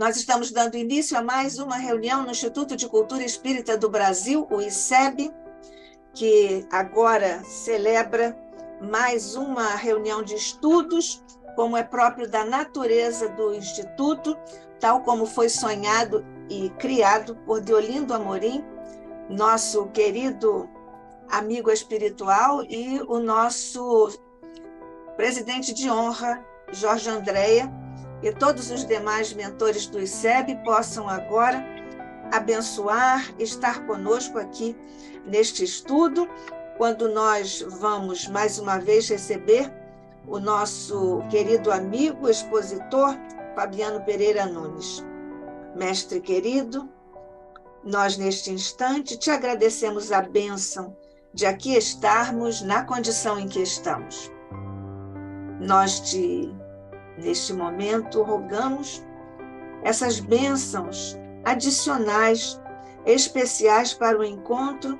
Nós estamos dando início a mais uma reunião no Instituto de Cultura Espírita do Brasil, o ICEB, que agora celebra mais uma reunião de estudos, como é próprio da natureza do Instituto, tal como foi sonhado e criado por Deolindo Amorim, nosso querido amigo espiritual, e o nosso presidente de honra, Jorge Andréa, e todos os demais mentores do ICEB possam agora abençoar, estar conosco aqui neste estudo, quando nós vamos mais uma vez receber o nosso querido amigo, expositor, Fabiano Pereira Nunes. Mestre querido, nós neste instante te agradecemos a bênção de aqui estarmos na condição em que estamos. Nós neste momento, rogamos essas bênçãos adicionais, especiais para o encontro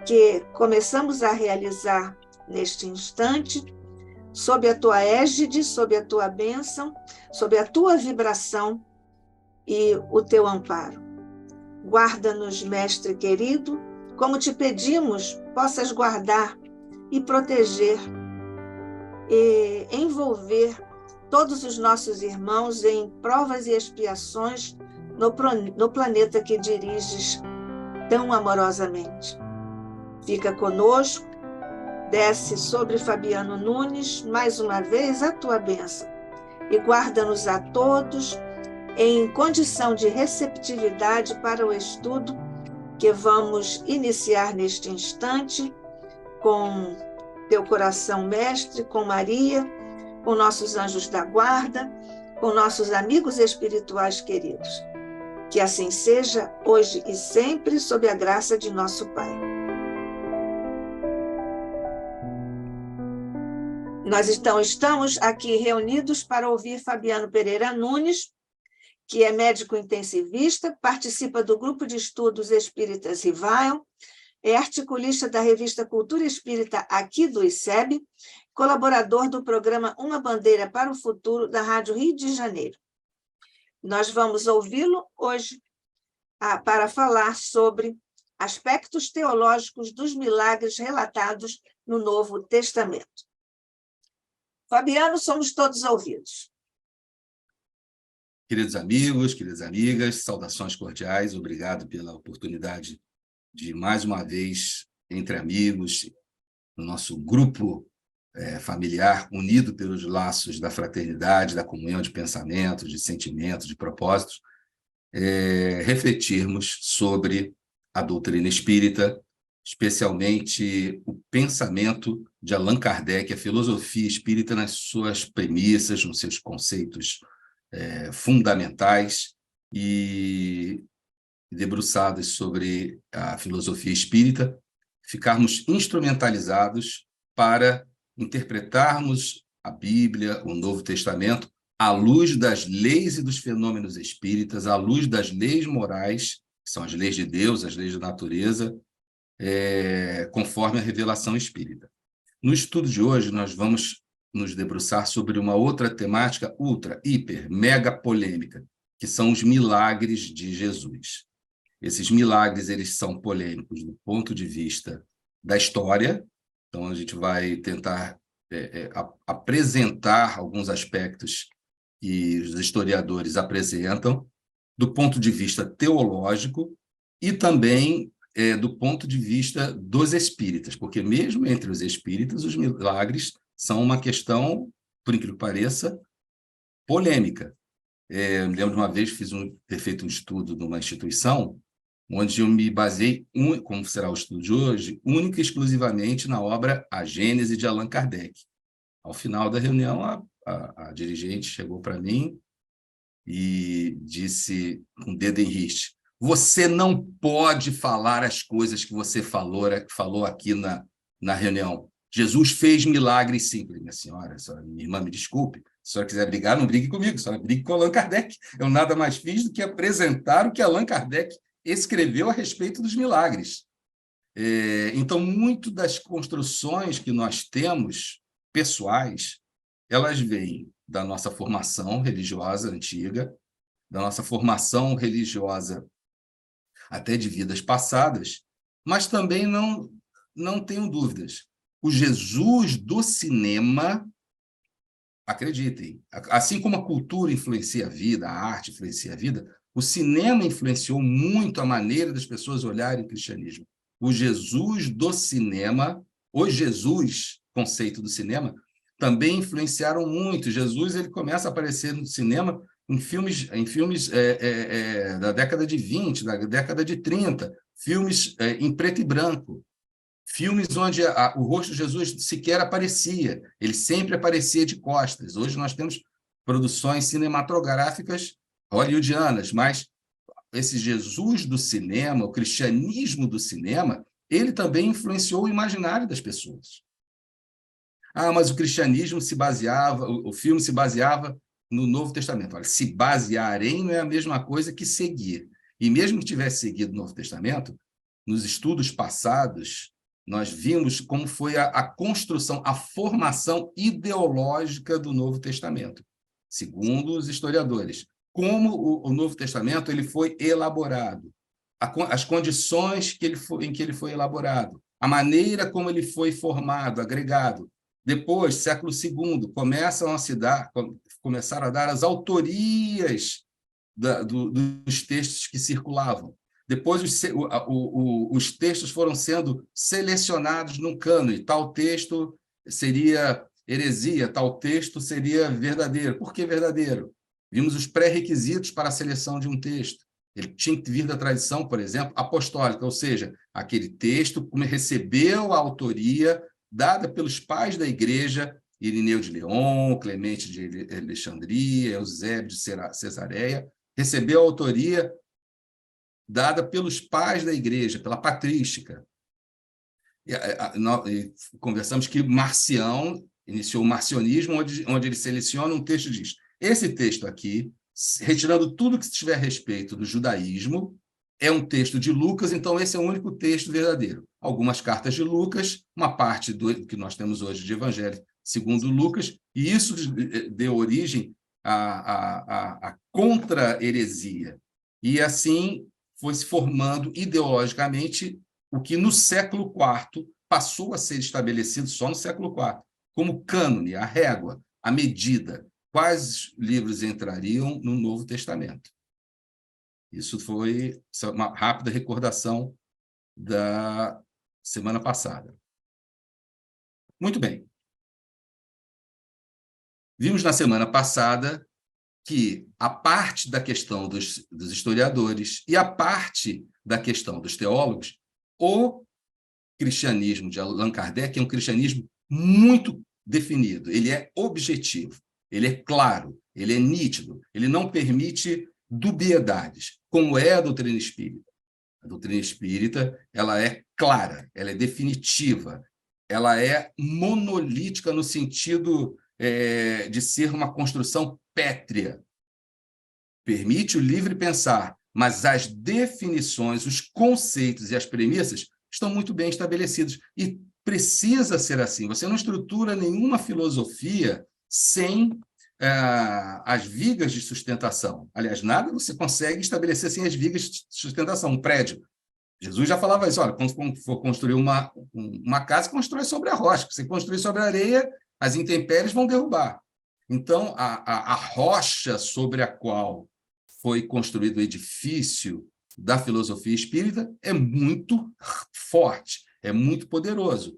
que começamos a realizar neste instante, sob a tua égide, sob a tua bênção, sob a tua vibração e o teu amparo. Guarda-nos, Mestre querido, como te pedimos, possas guardar e proteger e envolver todos os nossos irmãos em provas e expiações no planeta que diriges tão amorosamente. Fica conosco, desce sobre Fabiano Nunes, mais uma vez, a tua bênção, e guarda-nos a todos em condição de receptividade para o estudo que vamos iniciar neste instante, com teu coração, Mestre, com Maria, com nossos anjos da guarda, com nossos amigos espirituais queridos. Que assim seja, hoje e sempre, sob a graça de nosso Pai. Nós estamos aqui reunidos para ouvir Fabiano Pereira Nunes, que é médico intensivista, participa do grupo de estudos Espíritas Revival, é articulista da revista Cultura Espírita aqui do ICEB, colaborador do programa Uma Bandeira para o Futuro da Rádio Rio de Janeiro. Nós vamos ouvi-lo hoje para falar sobre aspectos teológicos dos milagres relatados no Novo Testamento. Fabiano, somos todos ouvidos. Queridos amigos, queridas amigas, saudações cordiais, obrigado pela oportunidade de, mais uma vez, entre amigos, no nosso grupo familiar, unido pelos laços da fraternidade, da comunhão de pensamentos, de sentimentos, de propósitos, refletirmos sobre a doutrina espírita, especialmente o pensamento de Allan Kardec, a filosofia espírita nas suas premissas, nos seus conceitos fundamentais, e debruçados sobre a filosofia espírita, ficarmos instrumentalizados para interpretarmos a Bíblia, o Novo Testamento, à luz das leis e dos fenômenos espíritas, à luz das leis morais, que são as leis de Deus, as leis da natureza, conforme a revelação espírita. No estudo de hoje, nós vamos nos debruçar sobre uma outra temática ultra, hiper, mega polêmica, que são os milagres de Jesus. Esses milagres, eles são polêmicos do ponto de vista da história. Então, a gente vai tentar apresentar alguns aspectos que os historiadores apresentam, do ponto de vista teológico e também do ponto de vista dos espíritas, porque mesmo entre os espíritas, os milagres são uma questão, por incrível que pareça, polêmica. Eu me lembro de uma vez ter feito um estudo numa instituição, onde eu me baseei, como será o estudo de hoje, única e exclusivamente na obra A Gênese de Allan Kardec. Ao final da reunião, a dirigente chegou para mim e disse, com o dedo em riste: você não pode falar as coisas que você falou aqui na reunião. Jesus fez milagres sim. Minha senhora, minha irmã, me desculpe, se a senhora quiser brigar, não brigue comigo, a senhora brigue com Allan Kardec. Eu nada mais fiz do que apresentar o que Allan Kardec escreveu a respeito dos milagres. Então, muito das construções que nós temos, pessoais, elas vêm da nossa formação religiosa antiga, da nossa formação religiosa, até de vidas passadas, mas também não tenho dúvidas. O Jesus do cinema, acreditem, assim como a cultura influencia a vida, a arte influencia a vida, o cinema influenciou muito a maneira das pessoas olharem o cristianismo. O Jesus do cinema, o Jesus, conceito do cinema, também influenciaram muito. Jesus, ele começa a aparecer no cinema em filmes da década de 20, da década de 30, filmes em preto e branco, filmes onde o rosto de Jesus sequer aparecia, ele sempre aparecia de costas. Hoje nós temos produções cinematográficas hollywoodianas, mas esse Jesus do cinema, o cristianismo do cinema, ele também influenciou o imaginário das pessoas. Mas o cristianismo se baseava, o filme se baseava no Novo Testamento. Olha, se basear em não é a mesma coisa que seguir. E mesmo que tivesse seguido o Novo Testamento, nos estudos passados, nós vimos como foi a construção, a formação ideológica do Novo Testamento, segundo os historiadores. Como o Novo Testamento ele foi elaborado, as condições em que ele foi elaborado, a maneira como ele foi formado, agregado. Depois, século II, começaram a dar as autorias dos textos que circulavam. Depois, os textos foram sendo selecionados num cânone. Tal texto seria heresia, tal texto seria verdadeiro. Por que verdadeiro? Vimos os pré-requisitos para a seleção de um texto. Ele tinha que vir da tradição, por exemplo, apostólica, ou seja, aquele texto recebeu a autoria dada pelos pais da igreja, Irineu de León, Clemente de Alexandria, Eusébio de Cesareia, recebeu a autoria dada pelos pais da igreja, pela patrística. E conversamos que Marcião iniciou o marcionismo, onde ele seleciona um texto e diz: esse texto aqui, retirando tudo que estiver a respeito do judaísmo, é um texto de Lucas, então esse é o único texto verdadeiro. Algumas cartas de Lucas, uma parte do que nós temos hoje de Evangelho segundo Lucas, e isso deu origem à contra-heresia. E assim foi se formando ideologicamente o que no século IV passou a ser estabelecido só no século IV, como cânone, a régua, a medida. Quais livros entrariam no Novo Testamento? Isso foi uma rápida recordação da semana passada. Muito bem. Vimos na semana passada que a parte da questão dos historiadores e a parte da questão dos teólogos, o cristianismo de Allan Kardec é um cristianismo muito definido, ele é objetivo, ele é claro, ele é nítido, ele não permite dubiedades, como é a doutrina espírita. A doutrina espírita, ela é clara, ela é definitiva, ela é monolítica no sentido de ser uma construção pétrea. Permite o livre pensar, mas as definições, os conceitos e as premissas estão muito bem estabelecidos. E precisa ser assim. Você não estrutura nenhuma filosofia sem as vigas de sustentação. Aliás, nada você consegue estabelecer sem as vigas de sustentação. Um prédio. Jesus já falava isso, olha, quando for construir uma casa, constrói sobre a rocha. Se você construir sobre a areia, as intempéries vão derrubar. Então, a rocha sobre a qual foi construído o edifício da filosofia espírita é muito forte, é muito poderoso.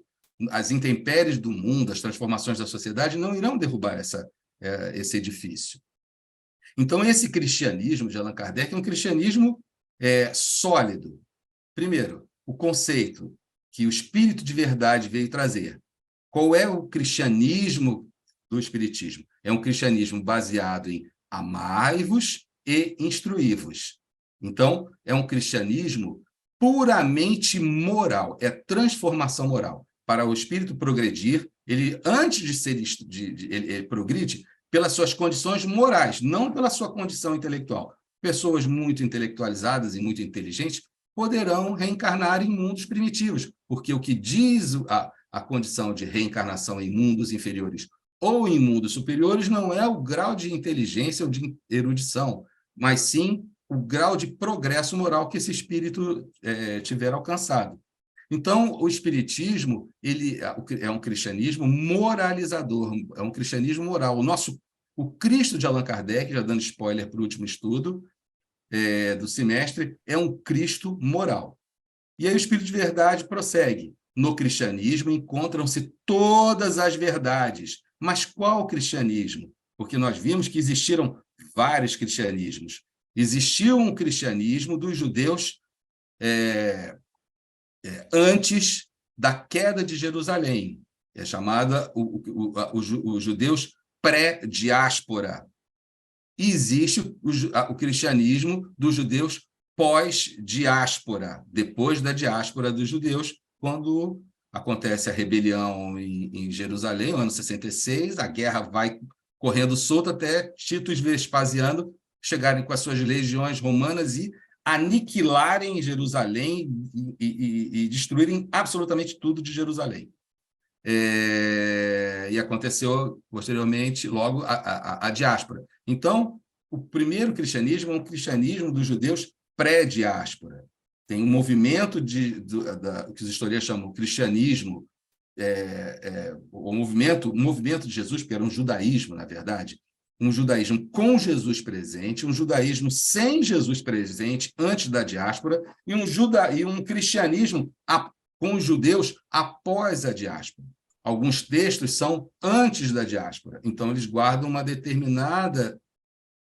As intempéries do mundo, as transformações da sociedade não irão derrubar esse edifício. Então, esse cristianismo de Allan Kardec é um cristianismo sólido. Primeiro, o conceito que o Espírito de verdade veio trazer. Qual é o cristianismo do Espiritismo? É um cristianismo baseado em amai-vos e instruí-vos. Então, é um cristianismo puramente moral, é transformação moral. Para o espírito progredir, ele, antes de ser ele progride pelas suas condições morais, não pela sua condição intelectual. Pessoas muito intelectualizadas e muito inteligentes poderão reencarnar em mundos primitivos, porque o que diz a condição de reencarnação em mundos inferiores ou em mundos superiores não é o grau de inteligência ou de erudição, mas sim o grau de progresso moral que esse espírito tiver alcançado. Então, o espiritismo ele é um cristianismo moralizador, é um cristianismo moral. O Cristo de Allan Kardec, já dando spoiler para o último estudo do semestre, é um Cristo moral. E aí o Espírito de Verdade prossegue. No cristianismo encontram-se todas as verdades. Mas qual cristianismo? Porque nós vimos que existiram vários cristianismos. Existiu um cristianismo dos judeus antes da queda de Jerusalém. É chamada os judeus pré-diáspora. E existe o cristianismo dos judeus pós-diáspora, depois da diáspora dos judeus, quando acontece a rebelião em Jerusalém, no ano 66, a guerra vai correndo solta até Tito e Vespasiano chegarem com as suas legiões romanas e aniquilarem Jerusalém e destruírem absolutamente tudo de Jerusalém. E aconteceu, posteriormente, logo a diáspora. Então, o primeiro cristianismo é um cristianismo dos judeus pré-diáspora. Tem um movimento que os historiadores chamam de cristianismo, o movimento de Jesus, que era um judaísmo, na verdade, um judaísmo com Jesus presente, um judaísmo sem Jesus presente antes da diáspora, e um cristianismo com os judeus após a diáspora. Alguns textos são antes da diáspora, então eles guardam uma determinada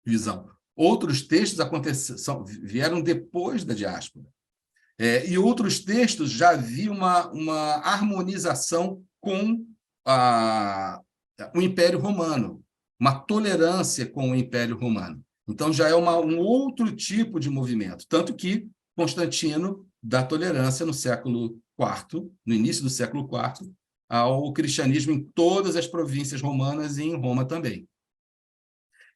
visão. Outros textos vieram depois da diáspora. E outros textos já havia uma harmonização com o Império Romano, uma tolerância com o Império Romano. Então, já é um outro tipo de movimento. Tanto que Constantino dá tolerância no século IV, no início do século IV, ao cristianismo em todas as províncias romanas e em Roma também.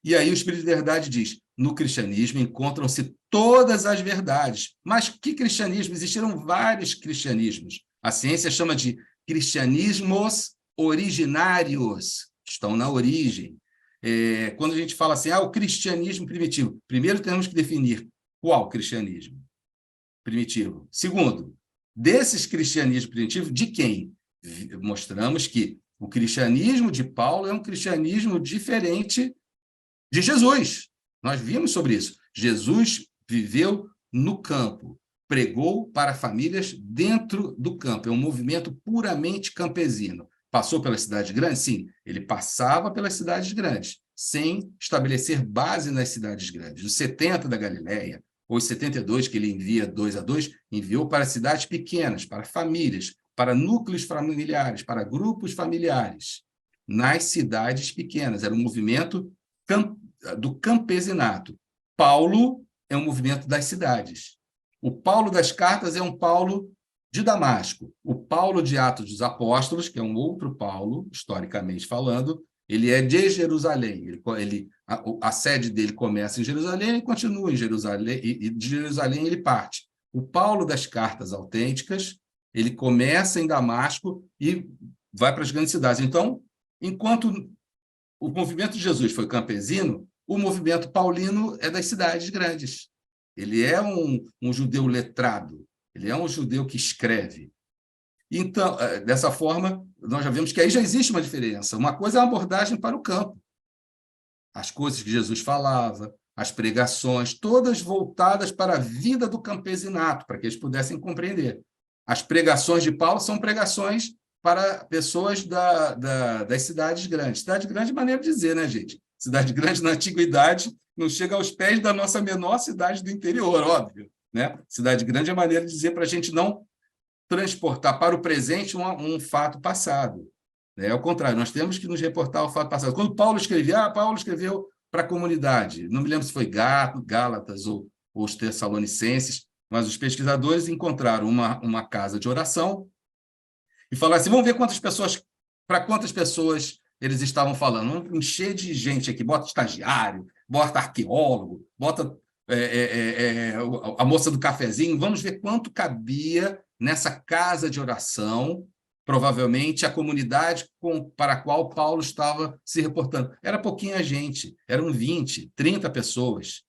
E aí o Espírito de Verdade diz, no cristianismo encontram-se todas as verdades. Mas que cristianismo? Existiram vários cristianismos. A ciência chama de cristianismos originários, estão na origem. Quando a gente fala assim, o cristianismo primitivo, primeiro temos que definir qual cristianismo primitivo. Segundo, desses cristianismos primitivos, de quem? Mostramos que o cristianismo de Paulo é um cristianismo diferente de Jesus. Nós vimos sobre isso. Jesus viveu no campo, pregou para famílias dentro do campo. É um movimento puramente campesino. Passou pelas cidades grandes? Sim, ele passava pelas cidades grandes, sem estabelecer base nas cidades grandes. Os 70 da Galileia, ou os 72 que ele envia 2 a 2, enviou para cidades pequenas, para famílias, para núcleos familiares, para grupos familiares, nas cidades pequenas. Era um movimento do campesinato. Paulo é um movimento das cidades. O Paulo das cartas é um Paulo de Damasco. O Paulo de Atos dos Apóstolos, que é um outro Paulo, historicamente falando, ele é de Jerusalém. A sede dele começa em Jerusalém e continua em Jerusalém, e de Jerusalém ele parte. O Paulo das cartas autênticas, ele começa em Damasco e vai para as grandes cidades. Então, enquanto o movimento de Jesus foi campesino, o movimento paulino é das cidades grandes. Ele é um judeu letrado, ele é um judeu que escreve. Então, dessa forma, nós já vemos que aí já existe uma diferença. Uma coisa é a abordagem para o campo. As coisas que Jesus falava, as pregações, todas voltadas para a vida do campesinato, para que eles pudessem compreender. As pregações de Paulo são pregações para pessoas das cidades grandes. Cidade grande é maneira de dizer, né, gente? Cidade grande na antiguidade não chega aos pés da nossa menor cidade do interior, óbvio, né? Cidade grande é maneira de dizer para a gente não transportar para o presente um fato passado. Ao contrário, nós temos que nos reportar ao fato passado. Quando Paulo escrevia, Paulo escreveu para a comunidade. Não me lembro se foi Gálatas ou os Tessalonicenses, mas os pesquisadores encontraram uma casa de oração e falaram assim, vamos ver para quantas pessoas eles estavam falando. Vamos encher de gente aqui, bota estagiário, bota arqueólogo, bota a moça do cafezinho, vamos ver quanto cabia nessa casa de oração, provavelmente a comunidade para a qual Paulo estava se reportando. Era pouquinha gente, eram 20, 30 pessoas,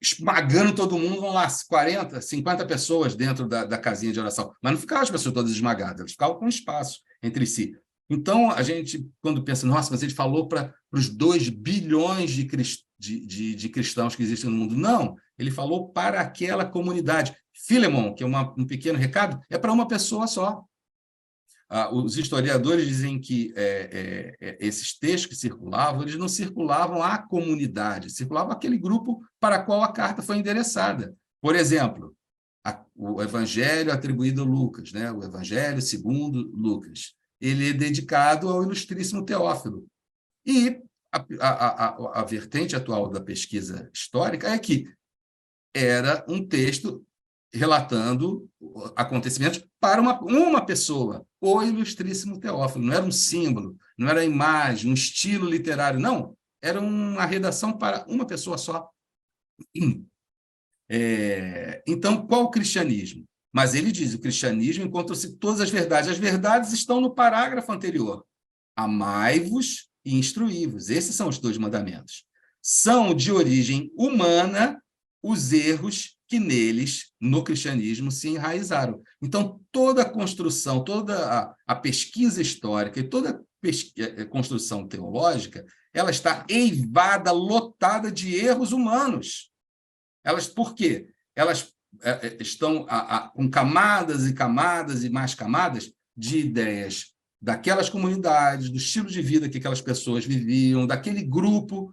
esmagando todo mundo, vão lá, 40, 50 pessoas dentro da casinha de oração. Mas não ficavam as pessoas todas esmagadas, elas ficavam com espaço entre si. Então, a gente, quando pensa, nossa, mas ele falou para os 2 bilhões de cristãos que existem no mundo. Não, ele falou para aquela comunidade. Filemon, que é um pequeno recado, é para uma pessoa só. Os historiadores dizem que esses textos que circulavam, eles não circulavam à comunidade, circulavam aquele grupo para qual a carta foi endereçada. Por exemplo, o evangelho atribuído a Lucas, né? O evangelho segundo Lucas, ele é dedicado ao ilustríssimo Teófilo. E a vertente atual da pesquisa histórica é que era um texto relatando acontecimentos para uma pessoa, o ilustríssimo Teófilo. Não era um símbolo, não era imagem, um estilo literário, não. Era uma redação para uma pessoa só. Então, qual o cristianismo? Mas ele diz, o cristianismo encontra-se todas as verdades. As verdades estão no parágrafo anterior. Amai-vos e instruí-vos. Esses são os 2 mandamentos. São de origem humana os erros que neles, no cristianismo, se enraizaram. Então, toda a construção, toda a pesquisa histórica e toda a construção teológica, ela está eivada, lotada de erros humanos. Por quê? Elas estão com camadas e camadas e mais camadas de ideias daquelas comunidades, do estilo de vida que aquelas pessoas viviam, daquele grupo,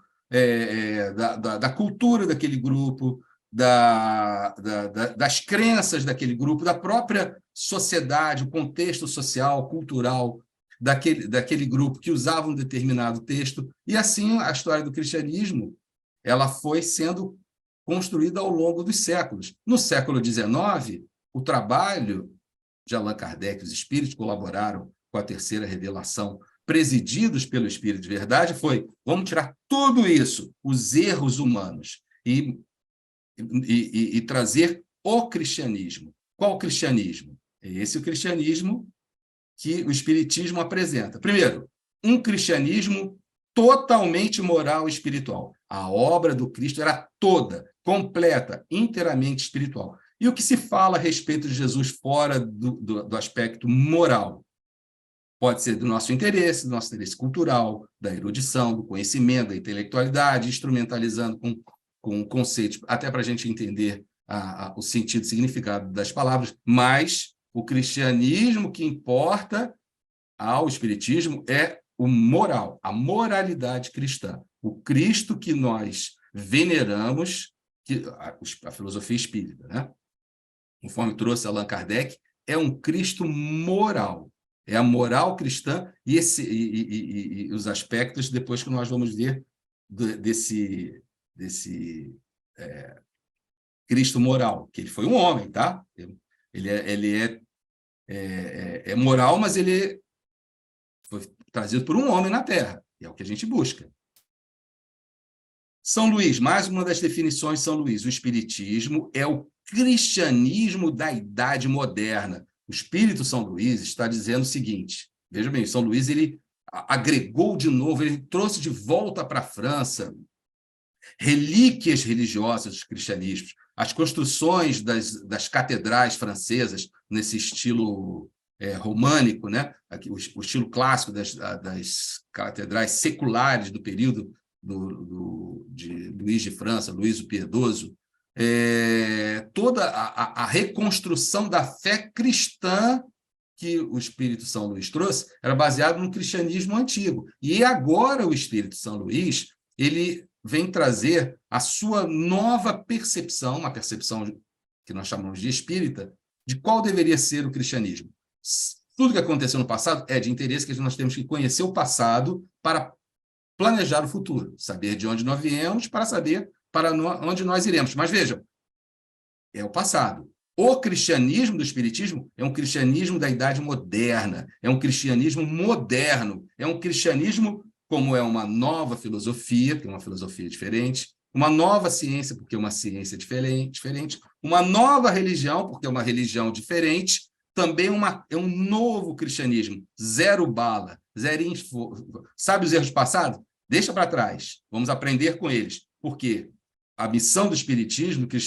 da cultura daquele grupo, das crenças daquele grupo, da própria sociedade, o contexto social, cultural daquele grupo que usava um determinado texto. E assim a história do cristianismo ela foi sendo construída ao longo dos séculos. No século XIX, o trabalho de Allan Kardec, os espíritos colaboraram com a terceira revelação, presididos pelo Espírito de Verdade, foi: vamos tirar tudo isso, os erros humanos, e trazer o cristianismo. Qual o cristianismo? É esse o cristianismo que o Espiritismo apresenta. Primeiro, um cristianismo totalmente moral e espiritual. A obra do Cristo era toda, completa, inteiramente espiritual. E o que se fala a respeito de Jesus fora do aspecto moral? Pode ser do nosso interesse cultural, da erudição, do conhecimento, da intelectualidade, instrumentalizando com conceitos, até para a gente entender o sentido e significado das palavras, mas o cristianismo que importa ao espiritismo é o moral, a moralidade cristã. O Cristo que nós veneramos, a filosofia espírita, né? Conforme trouxe Allan Kardec, é um Cristo moral. É a moral cristã e os aspectos depois que nós vamos ver desse Cristo moral, que ele foi um homem, tá? Ele é moral, mas ele foi trazido por um homem na Terra, e é o que a gente busca. São Luís, mais uma das definições de São Luís, o espiritismo é o cristianismo da Idade Moderna. O Espírito São Luís está dizendo o seguinte, veja bem, São Luís ele agregou de novo, ele trouxe de volta para a França relíquias religiosas dos cristianismos, as construções das catedrais francesas nesse estilo românico, né? O estilo clássico das catedrais seculares do período de Luís de França, Luís o Piedoso, toda a reconstrução da fé cristã que o Espírito São Luís trouxe era baseado no cristianismo antigo. E agora o Espírito São Luís ele vem trazer a sua nova percepção, uma percepção que nós chamamos de espírita, de qual deveria ser o cristianismo. Tudo que aconteceu no passado é de interesse, que nós temos que conhecer o passado para planejar o futuro, saber de onde nós viemos para saber para onde nós iremos. Mas vejam, é o passado. O cristianismo do espiritismo é um cristianismo da Idade Moderna, é um cristianismo moderno, é um cristianismo como é uma nova filosofia, porque é uma filosofia diferente, uma nova ciência, porque é uma ciência diferente, uma nova religião, porque é uma religião diferente, também é um novo cristianismo, zero bala, zerinho. Sabe os erros passados? Deixa para trás, vamos aprender com eles. Por quê? a missão do espiritismo, do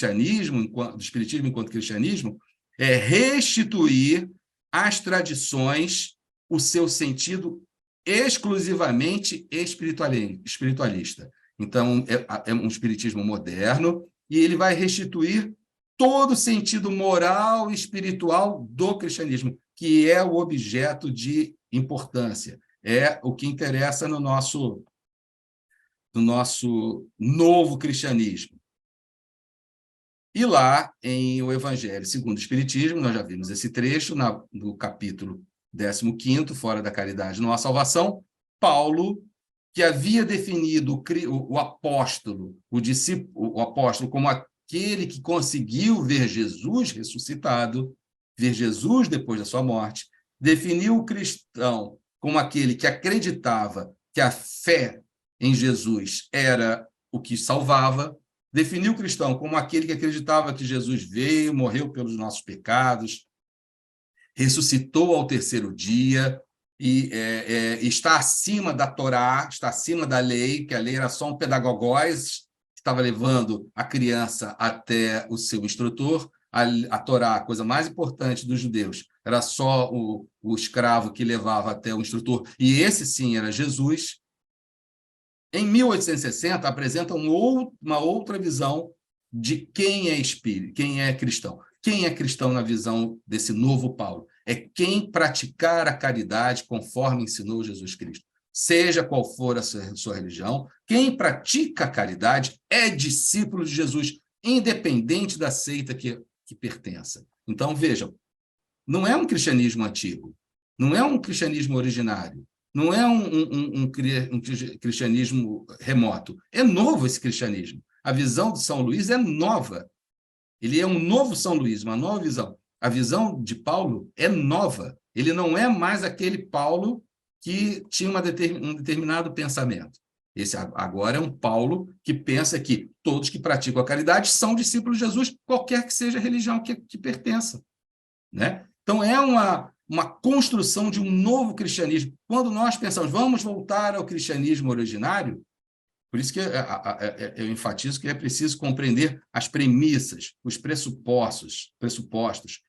espiritismo enquanto cristianismo, é restituir às tradições o seu sentido exclusivamente espiritualista. Então, é um espiritismo moderno e ele vai restituir todo o sentido moral e espiritual do cristianismo, que é o objeto de importância, é o que interessa no nosso novo cristianismo. E lá, em O Evangelho segundo o Espiritismo, nós já vimos esse trecho, no capítulo 15º, Fora da Caridade não há salvação, Paulo, que havia definido o apóstolo, o apóstolo como aquele que conseguiu ver Jesus ressuscitado, ver Jesus depois da sua morte, definiu o cristão como aquele que acreditava que a fé em Jesus era o que salvava, definiu o cristão como aquele que acreditava que Jesus veio, morreu pelos nossos pecados, ressuscitou ao terceiro dia e está acima da Torá, está acima da lei, que a lei era só um pedagogós que estava levando a criança até o seu instrutor. A Torá, a coisa mais importante dos judeus, era só o escravo que levava até o instrutor, e esse sim era Jesus. Em 1860, apresenta uma outra visão de quem é espírito, quem é cristão. Quem é cristão na visão desse novo Paulo? É quem praticar a caridade conforme ensinou Jesus Cristo. Seja qual for a sua religião, quem pratica a caridade é discípulo de Jesus, independente da seita que pertença. Então, vejam, não é um cristianismo antigo, não é um cristianismo originário, não é um cristianismo remoto. É novo esse cristianismo. A visão de São Luís é nova. Ele é um novo São Luís, uma nova visão. A visão de Paulo é nova. Ele não é mais aquele Paulo que tinha um determinado pensamento. Esse agora é um Paulo que pensa que todos que praticam a caridade são discípulos de Jesus, qualquer que seja a religião que pertença. Né? Então, é uma construção de um novo cristianismo. Quando nós pensamos, vamos voltar ao cristianismo originário, por isso que eu enfatizo que é preciso compreender as premissas, os pressupostos,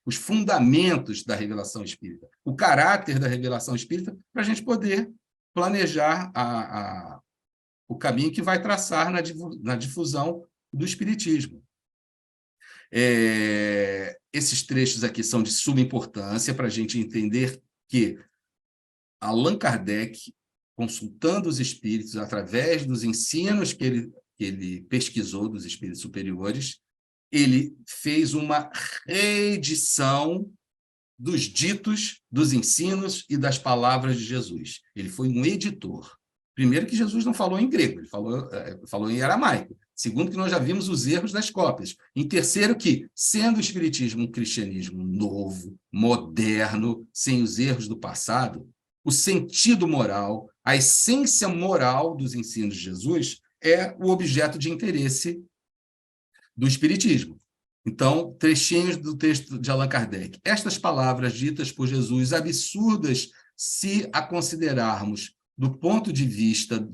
os fundamentos da revelação espírita, o caráter da revelação espírita, para a gente poder planejar o caminho que vai traçar na difusão do espiritismo. Esses trechos aqui são de suma importância para a gente entender que Allan Kardec, consultando os espíritos através dos ensinos que ele pesquisou dos espíritos superiores, ele fez uma reedição dos ditos, dos ensinos e das palavras de Jesus. Ele foi um editor. Primeiro, que Jesus não falou em grego, ele falou em aramaico. Segundo, que nós já vimos os erros das cópias. Em terceiro, que, sendo o espiritismo um cristianismo novo, moderno, sem os erros do passado, o sentido moral, a essência moral dos ensinos de Jesus é o objeto de interesse do espiritismo. Então, trechinhos do texto de Allan Kardec. Estas palavras ditas por Jesus, absurdas se a considerarmos do ponto de vista,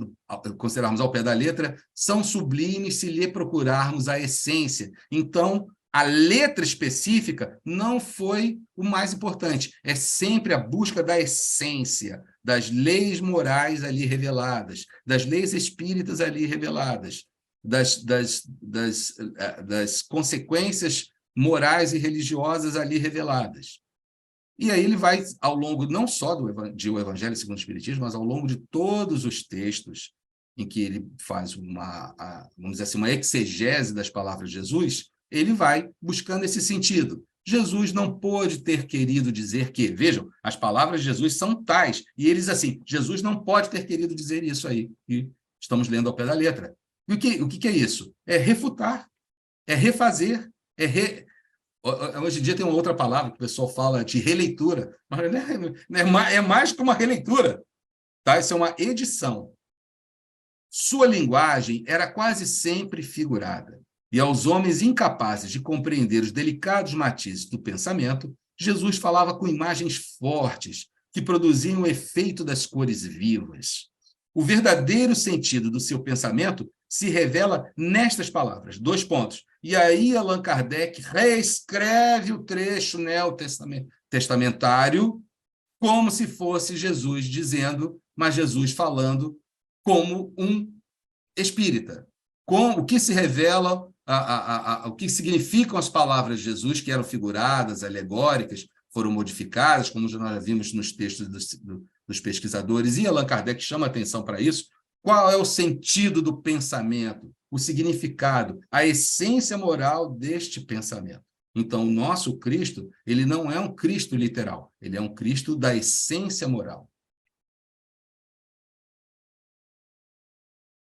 considerarmos ao pé da letra, são sublimes se lhe procurarmos a essência. Então, a letra específica não foi o mais importante. É sempre a busca da essência, das leis morais ali reveladas, das leis espíritas ali reveladas, das consequências morais e religiosas ali reveladas. E aí ele vai, ao longo não só de O Evangelho segundo o Espiritismo, mas ao longo de todos os textos em que ele faz vamos dizer assim, uma exegese das palavras de Jesus, ele vai buscando esse sentido. Jesus não pôde ter querido dizer que, vejam, as palavras de Jesus são tais, e eles assim, Jesus não pode ter querido dizer isso aí, e estamos lendo ao pé da letra. E o que é isso? É refutar, é refazer, Hoje em dia tem uma outra palavra que o pessoal fala de releitura, mas é mais que uma releitura, tá? Isso é uma edição. Sua linguagem era quase sempre figurada, e aos homens incapazes de compreender os delicados matizes do pensamento, Jesus falava com imagens fortes, que produziam o efeito das cores vivas. O verdadeiro sentido do seu pensamento se revela nestas palavras. 2 pontos. E aí Allan Kardec reescreve o trecho neotestamentário como se fosse Jesus dizendo, mas Jesus falando como um espírita. Com o que se revela, o que significam as palavras de Jesus, que eram figuradas, alegóricas, foram modificadas, como nós já vimos nos textos dos pesquisadores, e Allan Kardec chama atenção para isso. Qual é o sentido do pensamento, o significado, a essência moral deste pensamento? Então, o nosso Cristo, ele não é um Cristo literal, ele é um Cristo da essência moral.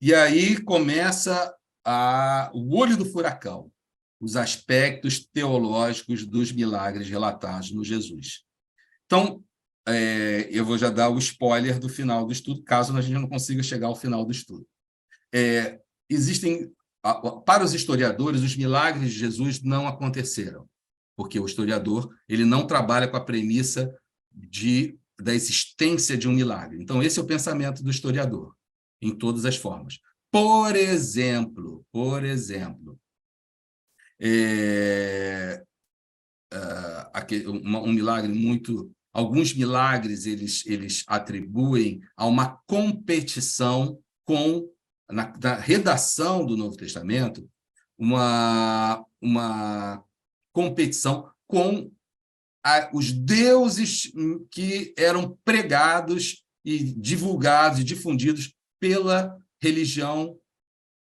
E aí começa o olho do furacão, os aspectos teológicos dos milagres relatados no Jesus. Então, eu vou já dar o spoiler do final do estudo, caso a gente não consiga chegar ao final do estudo. Existem, para os historiadores, os milagres de Jesus não aconteceram, porque o historiador ele não trabalha com a premissa da existência de um milagre. Então, esse é o pensamento do historiador, em todas as formas. Por exemplo, um milagre muito... Alguns milagres eles atribuem a uma competição na redação do Novo Testamento, uma competição com os deuses que eram pregados e divulgados e difundidos pela religião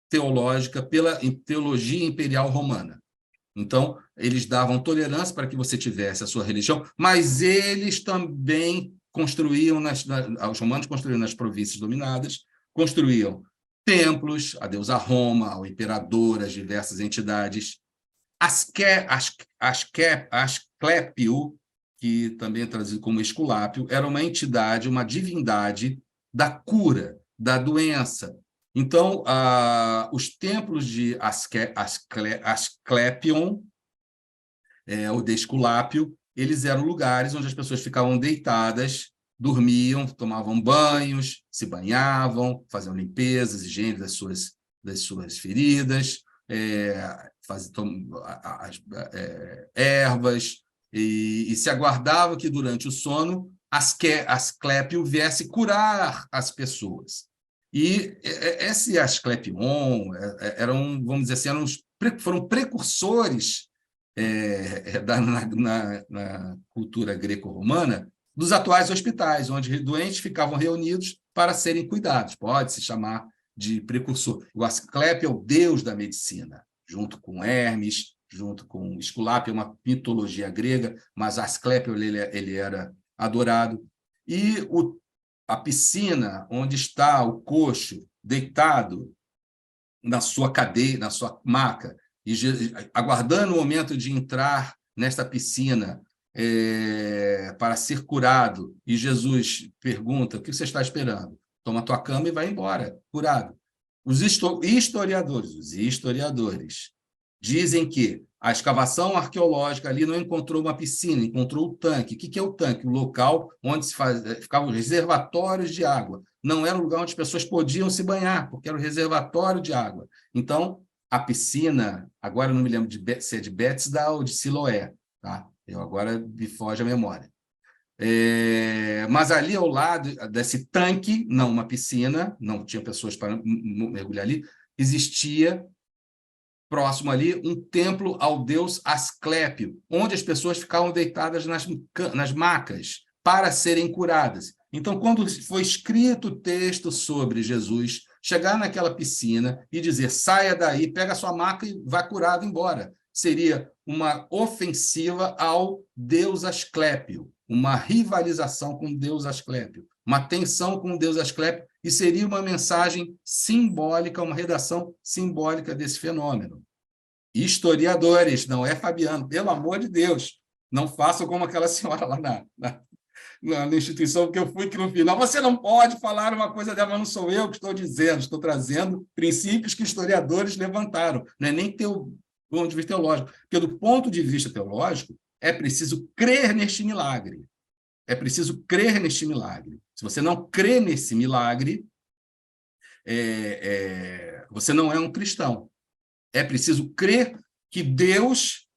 teológica, pela teologia imperial romana. Então, eles davam tolerância para que você tivesse a sua religião, mas eles também construíam, os romanos construíam nas províncias dominadas, construíam templos, a deusa Roma, ao imperador, as diversas entidades. Asclépio, que também é traduzido como Esculápio, era uma entidade, uma divindade da cura, da doença. Então, os templos de Asclepion, ou de Esculápio, eles eram lugares onde as pessoas ficavam deitadas, dormiam, tomavam banhos, se banhavam, faziam limpezas, higiene das suas feridas, ervas, e se aguardava que, durante o sono, Asclépio viesse curar as pessoas. E esse Asclepion vamos dizer assim, foram precursores na cultura greco-romana dos atuais hospitais, onde doentes ficavam reunidos para serem cuidados. Pode-se chamar de precursor. O Asclépio é o deus da medicina, junto com Hermes, junto com Esculápio, é uma mitologia grega, mas Asclépio ele era adorado. E a piscina, onde está o coxo deitado na sua cadeira, na sua maca, e aguardando o momento de entrar nesta piscina para ser curado, e Jesus pergunta: o que você está esperando? Toma a tua cama e vai embora, curado. Os historiadores dizem que a escavação arqueológica ali não encontrou uma piscina, encontrou o tanque. O que é o tanque? O local onde ficavam os reservatórios de água. Não era o lugar onde as pessoas podiam se banhar, porque era o reservatório de água. Então, a piscina, agora eu não me lembro se é de Bethesda ou de Siloé, tá? Agora me foge a memória. Mas ali ao lado desse tanque, não uma piscina, não tinha pessoas para mergulhar ali, existia próximo ali um templo ao deus Asclépio, onde as pessoas ficavam deitadas nas macas para serem curadas. Então, quando foi escrito o texto sobre Jesus chegar naquela piscina e dizer: saia daí, pega a sua maca e vá curado embora, seria uma ofensiva ao deus Asclépio, uma rivalização com o deus Asclépio, uma tensão com o deus Asclépio, e seria uma mensagem simbólica, uma redação simbólica desse fenômeno. Historiadores, não é Fabiano, pelo amor de Deus, não façam como aquela senhora lá na instituição que eu fui, que no final você não pode falar uma coisa dela, mas não sou eu que estou dizendo, estou trazendo princípios que historiadores levantaram, não é nem ponto de vista teológico, porque do ponto de vista teológico é preciso crer neste milagre. É preciso crer neste milagre. Se você não crê nesse milagre, você não é um cristão. É preciso crer que Deus,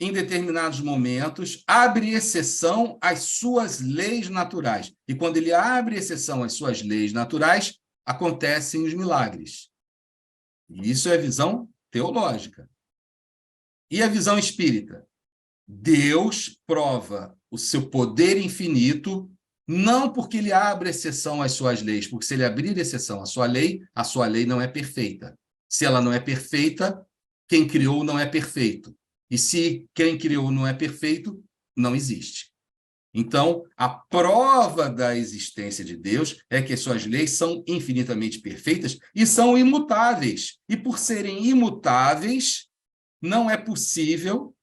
em determinados momentos, abre exceção às suas leis naturais. E quando ele abre exceção às suas leis naturais, acontecem os milagres. E isso é visão teológica. E a visão espírita? Deus prova o seu poder infinito, não porque ele abre exceção às suas leis, porque se ele abrir exceção à sua lei não é perfeita. Se ela não é perfeita, quem criou não é perfeito. E se quem criou não é perfeito, não existe. Então, a prova da existência de Deus é que as suas leis são infinitamente perfeitas e são imutáveis. E por serem imutáveis, não é possível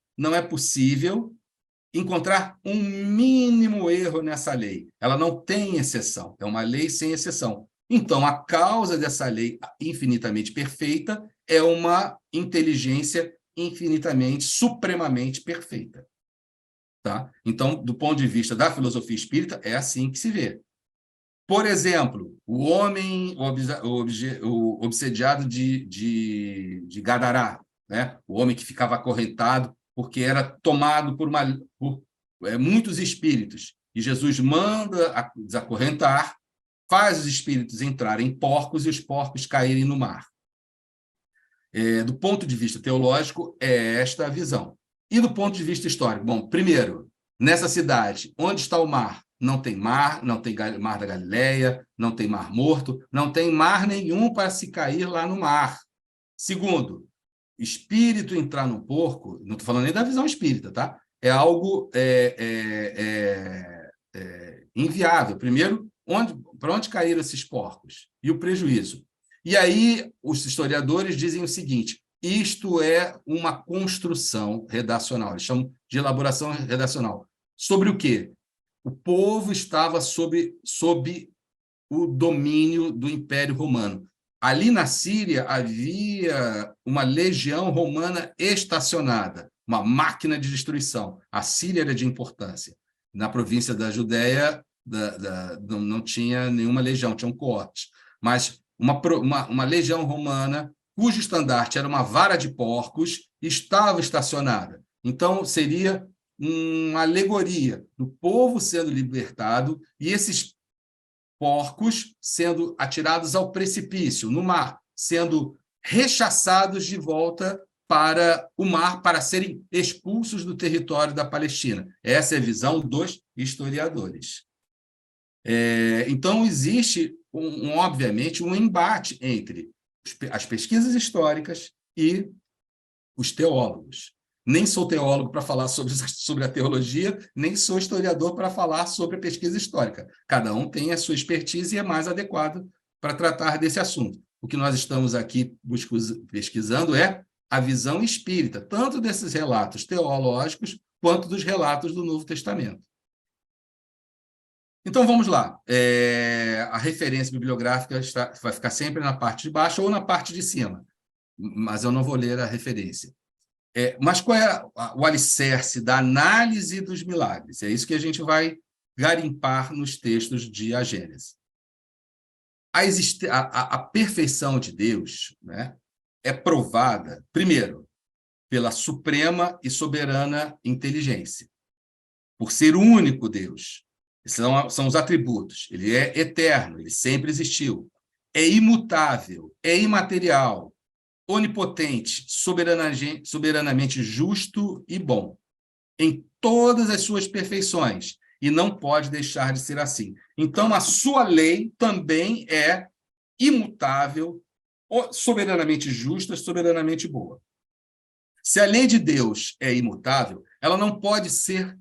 encontrar um mínimo erro nessa lei. Ela não tem exceção, é uma lei sem exceção. Então, a causa dessa lei infinitamente perfeita é uma inteligência infinitamente, supremamente perfeita. Tá? Então, do ponto de vista da filosofia espírita, é assim que se vê. Por exemplo, o homem o obsediado de Gadará, né? O homem que ficava acorrentado porque era tomado por muitos espíritos. E Jesus manda desacorrentar, faz os espíritos entrarem em porcos e os porcos caírem no mar. Do ponto de vista teológico, é esta a visão. E do ponto de vista histórico? Bom, primeiro, nessa cidade, onde está o mar? Não tem mar, não tem mar da Galileia, não tem mar morto, não tem mar nenhum para se cair lá no mar. Segundo, espírito entrar no porco, não estou falando nem da visão espírita, tá? É algo inviável. Primeiro, para onde caíram esses porcos? E o prejuízo? E aí, os historiadores dizem o seguinte: isto é uma construção redacional, eles chamam de elaboração redacional. Sobre o quê? O povo estava sob o domínio do Império Romano. Ali na Síria havia uma legião romana estacionada, uma máquina de destruição. A Síria era de importância. Na província da Judéia não tinha nenhuma legião, tinha um coorte. Mas uma legião romana, cujo estandarte era uma vara de porcos, estava estacionada. Então, seria uma alegoria do povo sendo libertado e esses porcos sendo atirados ao precipício, no mar, sendo rechaçados de volta para o mar, para serem expulsos do território da Palestina. Essa é a visão dos historiadores. Então, existe, obviamente, um embate entre as pesquisas históricas e os teólogos. Nem sou teólogo para falar sobre a teologia, nem sou historiador para falar sobre a pesquisa histórica. Cada um tem a sua expertise e é mais adequado para tratar desse assunto. O que nós estamos aqui pesquisando é a visão espírita, tanto desses relatos teológicos quanto dos relatos do Novo Testamento. Então, vamos lá. A referência bibliográfica vai ficar sempre na parte de baixo ou na parte de cima, mas eu não vou ler a referência. Mas qual é o alicerce da análise dos milagres? É isso que a gente vai garimpar nos textos de A Gênese. A perfeição de Deus, né, é provada, primeiro, pela suprema e soberana inteligência, por ser o único Deus. Esses são os atributos. Ele é eterno, ele sempre existiu. É imutável, é imaterial, onipotente, soberanamente justo e bom, em todas as suas perfeições, e não pode deixar de ser assim. Então, a sua lei também é imutável, soberanamente justa, soberanamente boa. Se a lei de Deus é imutável, ela não pode ser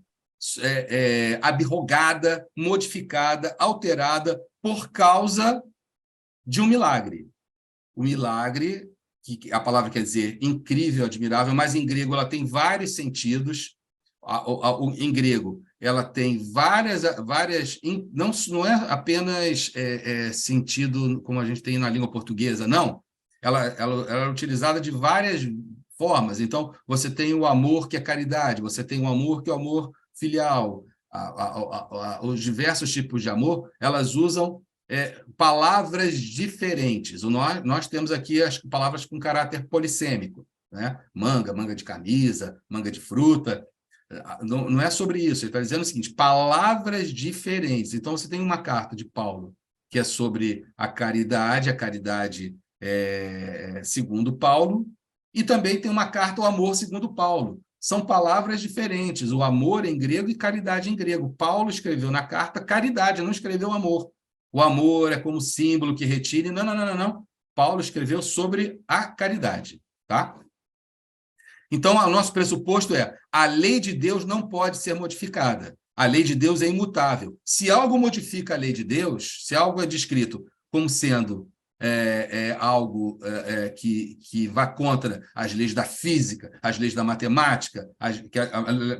abrogada, modificada, alterada por causa de um milagre. O milagre, que a palavra quer dizer incrível, admirável, mas em grego ela tem vários sentidos. Em grego, ela tem várias não é apenas sentido como a gente tem na língua portuguesa, não. Ela é utilizada de várias formas. Então, você tem o amor, que é caridade, você tem o amor, que é o amor filial. Os diversos tipos de amor, elas usam palavras diferentes. Nós temos aqui as palavras com caráter polissêmico, né? Manga de camisa, manga de fruta. Não é sobre isso. Ele está dizendo o seguinte: palavras diferentes. Então, você tem uma carta de Paulo que é sobre a caridade segundo Paulo, e também tem uma carta, o amor segundo Paulo. São palavras diferentes, o amor em grego e caridade em grego. Paulo escreveu na carta caridade, não escreveu amor. O amor é como símbolo que retire. Não. Paulo escreveu sobre a caridade, tá? Então, o nosso pressuposto é: a lei de Deus não pode ser modificada. A lei de Deus é imutável. Se algo modifica a lei de Deus, se algo é descrito como sendo algo que vá contra as leis da física, as leis da matemática,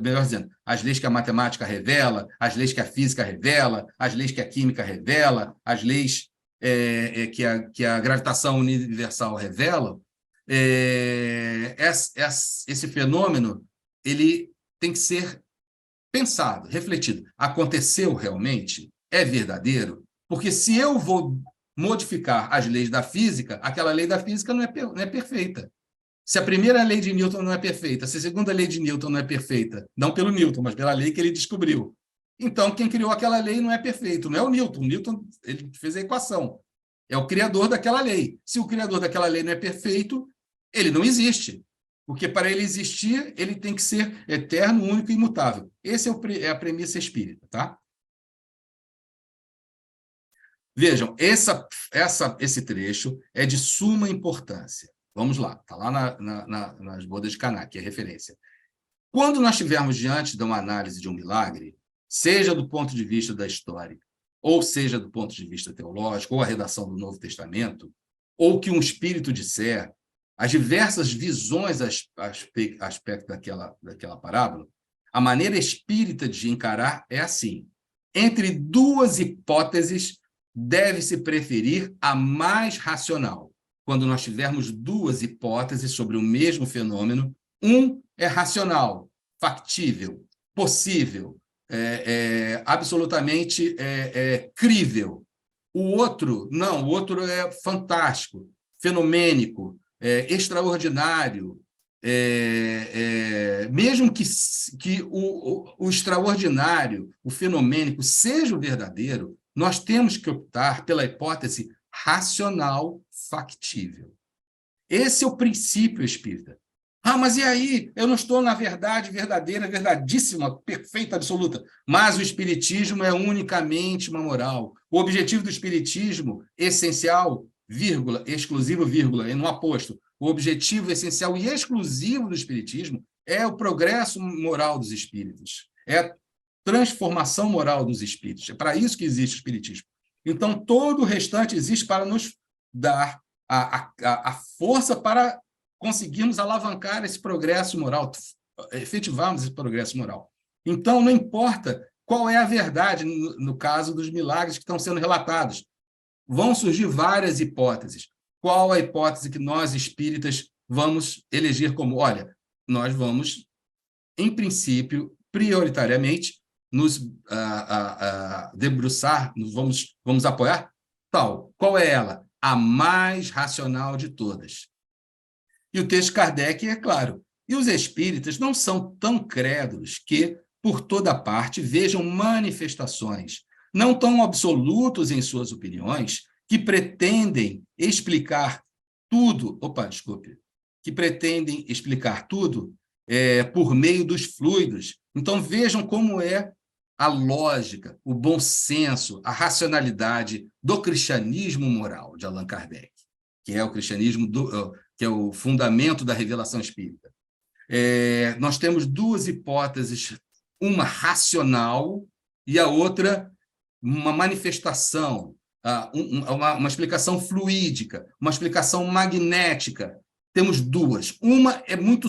melhor dizendo, as leis que a matemática revela, as leis que a física revela, as leis que a química revela, as leis que a gravitação universal revela, esse fenômeno ele tem que ser pensado, refletido. Aconteceu realmente? É verdadeiro? Porque se eu vou modificar as leis da física, aquela lei da física não é perfeita. Se a primeira lei de Newton não é perfeita, se a segunda lei de Newton não é perfeita, não pelo Newton, mas pela lei que ele descobriu, então quem criou aquela lei não é perfeito, não é o Newton. O Newton ele fez a equação. É o criador daquela lei. Se o criador daquela lei não é perfeito, ele não existe. Porque para ele existir, ele tem que ser eterno, único e imutável. Essa é a premissa espírita, tá? Vejam, esse trecho é de suma importância. Vamos lá, está lá nas Bodas de Caná, que é referência. Quando nós estivermos diante de uma análise de um milagre, seja do ponto de vista da história, ou seja do ponto de vista teológico, ou a redação do Novo Testamento, ou que um espírito disser, as diversas visões a aspecto daquela parábola, a maneira espírita de encarar é assim: entre duas hipóteses, deve-se preferir a mais racional. Quando nós tivermos duas hipóteses sobre o mesmo fenômeno, um é racional, factível, possível, absolutamente crível. O outro, não, o outro é fantástico, fenomênico, extraordinário. Mesmo que o extraordinário, o fenomênico, seja o verdadeiro, nós temos que optar pela hipótese racional factível. Esse é o princípio espírita. Mas e aí? Eu não estou na verdade verdadeira, verdadíssima, perfeita, absoluta. Mas o espiritismo é unicamente uma moral. O objetivo do espiritismo, essencial, vírgula, exclusivo, vírgula, e não aposto. O objetivo essencial e exclusivo do espiritismo é o progresso moral dos espíritos. É a transformação moral dos espíritos. É para isso que existe o espiritismo. Então, todo o restante existe para nos dar a força para conseguirmos alavancar esse progresso moral, efetivarmos esse progresso moral. Então, não importa qual é a verdade no caso dos milagres que estão sendo relatados. Vão surgir várias hipóteses. Qual a hipótese que nós, espíritas, vamos eleger como? Olha, nós vamos, em princípio, prioritariamente, nos debruçar, vamos apoiar tal. Qual é ela? A mais racional de todas. E o texto de Kardec é claro. E os espíritas não são tão crédulos que, por toda parte, vejam manifestações, não tão absolutos em suas opiniões, que pretendem explicar tudo, que pretendem explicar tudo por meio dos fluidos. Então, vejam como é a lógica, o bom senso, a racionalidade do cristianismo moral de Allan Kardec, que é o cristianismo, que é o fundamento da revelação espírita. Nós temos duas hipóteses, uma racional e a outra uma manifestação, uma explicação fluídica, uma explicação magnética. Temos duas. Uma é muito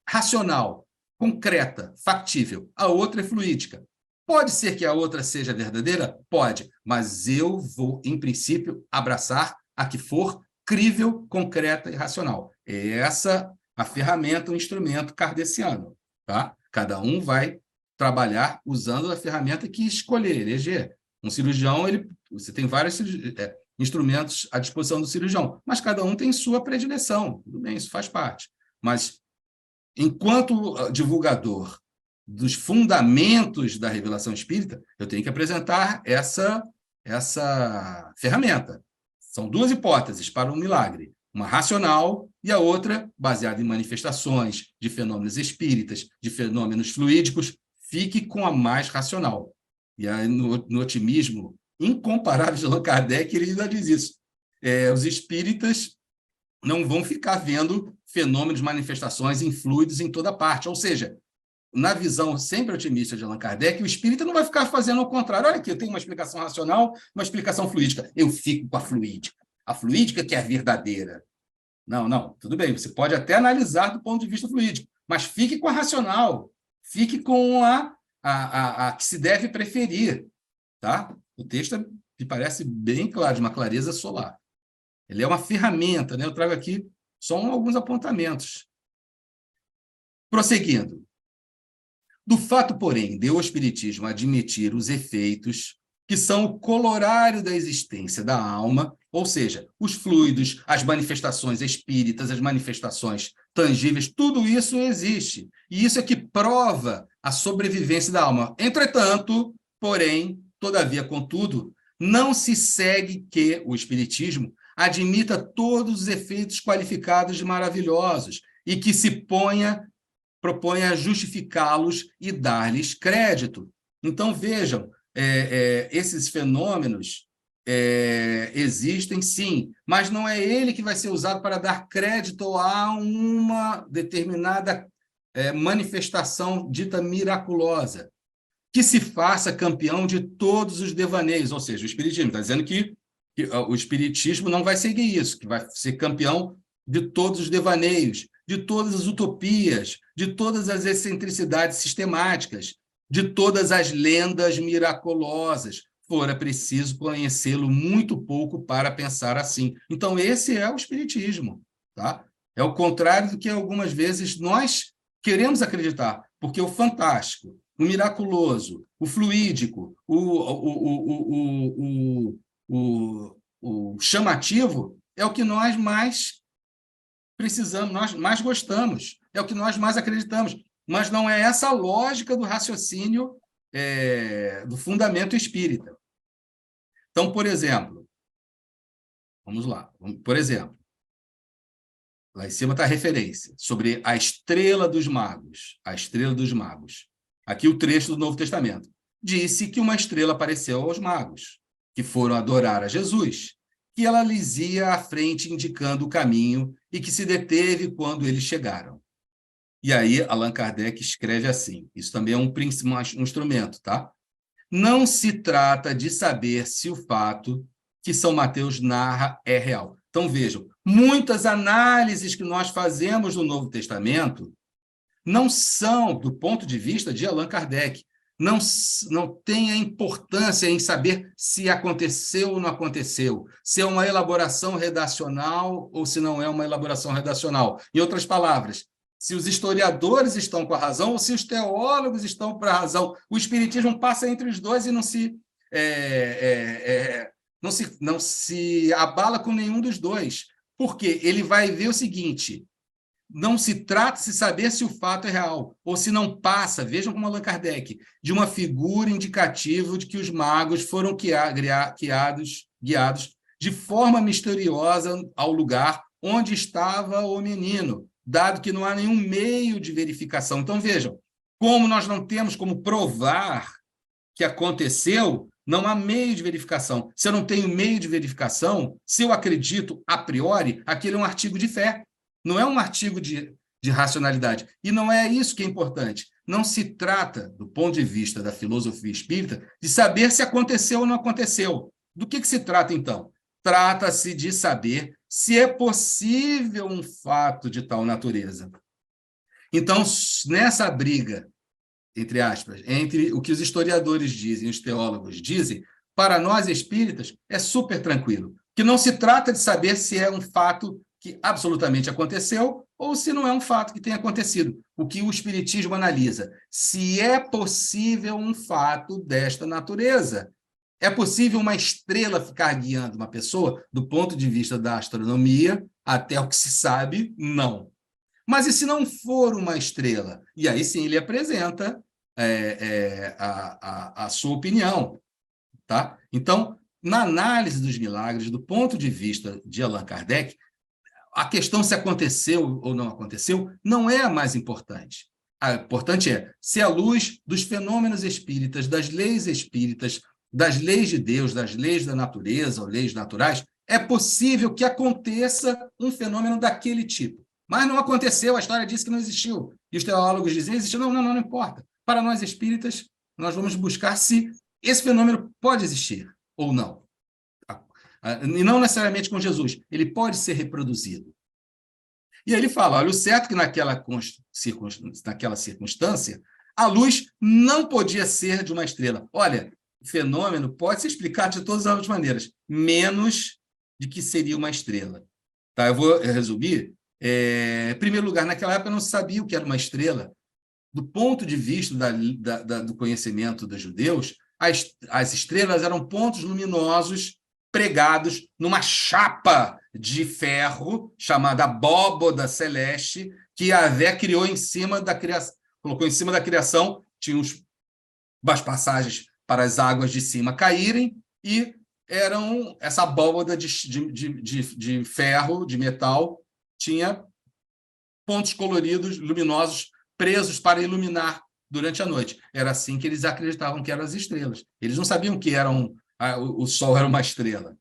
racional, concreta, factível. A outra é fluídica. Pode ser que a outra seja verdadeira? Pode, mas eu vou, em princípio, abraçar a que for crível, concreta e racional. É essa a ferramenta, o instrumento kardeciano. Tá? Cada um vai trabalhar usando a ferramenta que escolher, eleger. Um cirurgião, você tem vários instrumentos à disposição do cirurgião, mas cada um tem sua predileção. Tudo bem, isso faz parte. Mas, enquanto divulgador dos fundamentos da revelação espírita, eu tenho que apresentar essa ferramenta. São duas hipóteses para um milagre. Uma racional e a outra baseada em manifestações de fenômenos espíritas, de fenômenos fluídicos. Fique com a mais racional. E aí, no otimismo incomparável de Allan Kardec, ele ainda diz isso. Os espíritas não vão ficar vendo fenômenos, manifestações em fluidos em toda parte. Ou seja, na visão sempre otimista de Allan Kardec, o espírita não vai ficar fazendo o contrário. Olha aqui, eu tenho uma explicação racional, uma explicação fluídica. Eu fico com a fluídica. A fluídica que é a verdadeira. Não, tudo bem, você pode até analisar do ponto de vista fluídico, mas fique com a racional, fique com a que se deve preferir. Tá? O texto me parece bem claro, de uma clareza solar. Ele é uma ferramenta, né? Eu trago aqui só alguns apontamentos. Prosseguindo. Do fato, porém, de o Espiritismo admitir os efeitos que são o colorário da existência da alma, ou seja, os fluidos, as manifestações espíritas, as manifestações tangíveis, tudo isso existe. E isso é que prova a sobrevivência da alma. Entretanto, porém, todavia, contudo, não se segue que o Espiritismo admita todos os efeitos qualificados de maravilhosos e que proponha justificá-los e dar-lhes crédito. Então, vejam, esses fenômenos existem, sim, mas não é ele que vai ser usado para dar crédito a uma determinada manifestação dita miraculosa, que se faça campeão de todos os devaneios, ou seja, o Espiritismo está dizendo que o Espiritismo não vai seguir isso, que vai ser campeão de todos os devaneios, de todas as utopias, de todas as excentricidades sistemáticas, de todas as lendas miraculosas. Fora preciso conhecê-lo muito pouco para pensar assim. Então, esse é o Espiritismo. Tá? É o contrário do que algumas vezes nós queremos acreditar, porque o fantástico, o miraculoso, o fluídico, o chamativo é o que nós mais precisamos, nós mais gostamos, é o que nós mais acreditamos. Mas não é essa a lógica do raciocínio do fundamento espírita. Então, por exemplo, vamos lá. Por exemplo, lá em cima está a referência sobre a estrela dos magos. A estrela dos magos. Aqui o trecho do Novo Testamento. Disse que uma estrela apareceu aos magos, que foram adorar a Jesus, que ela lhes ia à frente indicando o caminho e que se deteve quando eles chegaram. E aí, Allan Kardec escreve assim, isso também é um instrumento, tá? Não se trata de saber se o fato que São Mateus narra é real. Então, vejam, muitas análises que nós fazemos no Novo Testamento não são, do ponto de vista de Allan Kardec, não tem a importância em saber se aconteceu ou não aconteceu, se é uma elaboração redacional ou se não é uma elaboração redacional. Em outras palavras, se os historiadores estão com a razão ou se os teólogos estão com a razão. O Espiritismo passa entre os dois e não se abala com nenhum dos dois. Por quê? Ele vai ver o seguinte, não se trata de saber se o fato é real, ou se não passa, vejam como Allan Kardec, de uma figura indicativa de que os magos foram guiados de forma misteriosa ao lugar onde estava o menino, dado que não há nenhum meio de verificação. Então, vejam, como nós não temos como provar que aconteceu, não há meio de verificação. Se eu não tenho meio de verificação, se eu acredito a priori, aquele é um artigo de fé, não é um artigo de racionalidade. E não é isso que é importante. Não se trata, do ponto de vista da filosofia espírita, de saber se aconteceu ou não aconteceu. Do que se trata, então? Trata-se de saber se é possível um fato de tal natureza. Então, nessa briga, entre aspas, entre o que os historiadores dizem e os teólogos dizem, para nós espíritas é super tranquilo, que não se trata de saber se é um fato que absolutamente aconteceu ou se não é um fato que tenha acontecido. O que o Espiritismo analisa, se é possível um fato desta natureza. É possível uma estrela ficar guiando uma pessoa? Do ponto de vista da astronomia, até o que se sabe, não. Mas e se não for uma estrela? E aí sim ele apresenta a sua opinião. Tá? Então, na análise dos milagres, do ponto de vista de Allan Kardec, a questão se aconteceu ou não aconteceu não é a mais importante. A importante é se a luz dos fenômenos espíritas, das leis espíritas, das leis de Deus, das leis da natureza ou leis naturais, é possível que aconteça um fenômeno daquele tipo. Mas não aconteceu, a história diz que não existiu. E os teólogos dizem, existiu. Não importa. Para nós espíritas, nós vamos buscar se esse fenômeno pode existir ou não. E não necessariamente com Jesus. Ele pode ser reproduzido. E aí ele fala, olha, o certo é que naquela circunstância, a luz não podia ser de uma estrela. Olha, o fenômeno pode ser explicado de todas as maneiras, menos de que seria uma estrela. Tá, eu vou resumir. Em primeiro lugar, naquela época não se sabia o que era uma estrela. Do ponto de vista do conhecimento dos judeus, as estrelas eram pontos luminosos pregados numa chapa de ferro chamada abóboda celeste que Yahvé criou em cima da criação, colocou em cima da criação, tinha umas passagens para as águas de cima caírem e essa abóboda de ferro, de metal, tinha pontos coloridos, luminosos, presos para iluminar durante a noite. Era assim que eles acreditavam que eram as estrelas. Eles não sabiam que o Sol era uma estrela,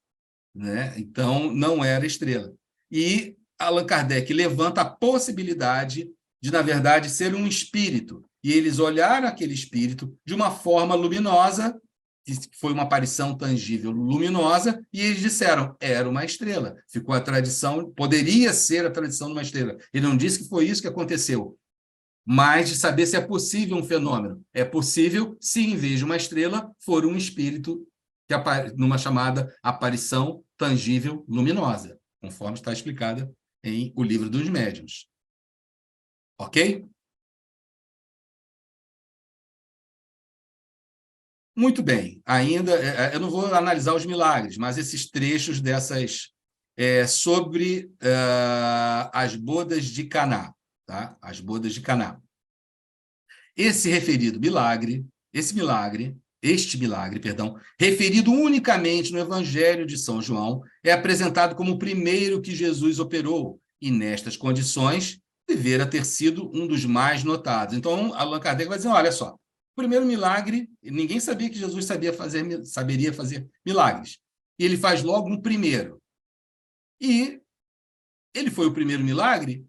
né? Então, não era estrela. E Allan Kardec levanta a possibilidade de, na verdade, ser um espírito. E eles olharam aquele espírito de uma forma luminosa, que foi uma aparição tangível luminosa, e eles disseram, era uma estrela. Ficou a tradição, poderia ser a tradição de uma estrela. Ele não disse que foi isso que aconteceu, mas de saber se é possível um fenômeno. É possível se, em vez de uma estrela, for um espírito numa chamada aparição tangível luminosa, conforme está explicada em O Livro dos Médiuns. Ok? Muito bem. Ainda, eu não vou analisar os milagres, mas esses trechos sobre as bodas de Caná, tá? As bodas de Caná. Este milagre, referido unicamente no Evangelho de São João, é apresentado como o primeiro que Jesus operou, e nestas condições devera ter sido um dos mais notados. Então, Allan Kardec vai dizer, olha só, o primeiro milagre, ninguém sabia que Jesus saberia fazer milagres. E ele faz logo um primeiro. E ele foi o primeiro milagre,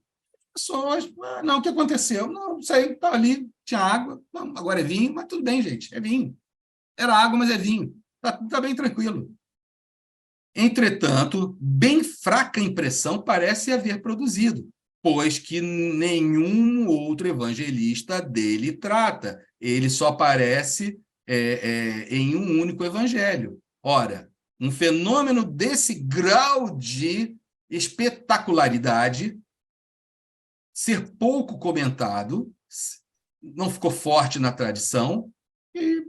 pessoas, não, o que aconteceu? Não sei, estava ali, tinha água, não, agora é vinho, mas tudo bem, gente, é vinho. Era água, mas é vinho. Está bem tranquilo. Entretanto, bem fraca impressão parece haver produzido, pois que nenhum outro evangelista dele trata. Ele só aparece em um único evangelho. Ora, um fenômeno desse grau de espetacularidade ser pouco comentado, não ficou forte na tradição, e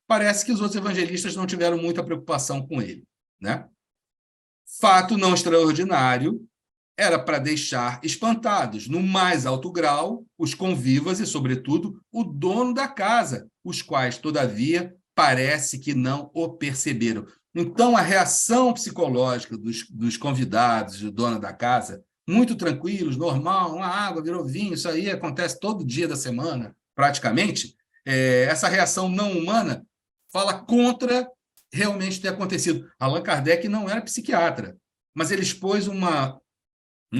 parece que os outros evangelistas não tiveram muita preocupação com ele, né? Fato não extraordinário, era para deixar espantados, no mais alto grau, os convivas e, sobretudo, o dono da casa, os quais, todavia, parece que não o perceberam. Então, a reação psicológica dos convidados, do dono da casa, muito tranquilos, normal, uma água virou vinho, isso aí acontece todo dia da semana, praticamente, essa reação não humana fala contra realmente ter acontecido. Allan Kardec não era psiquiatra, mas ele expôs uma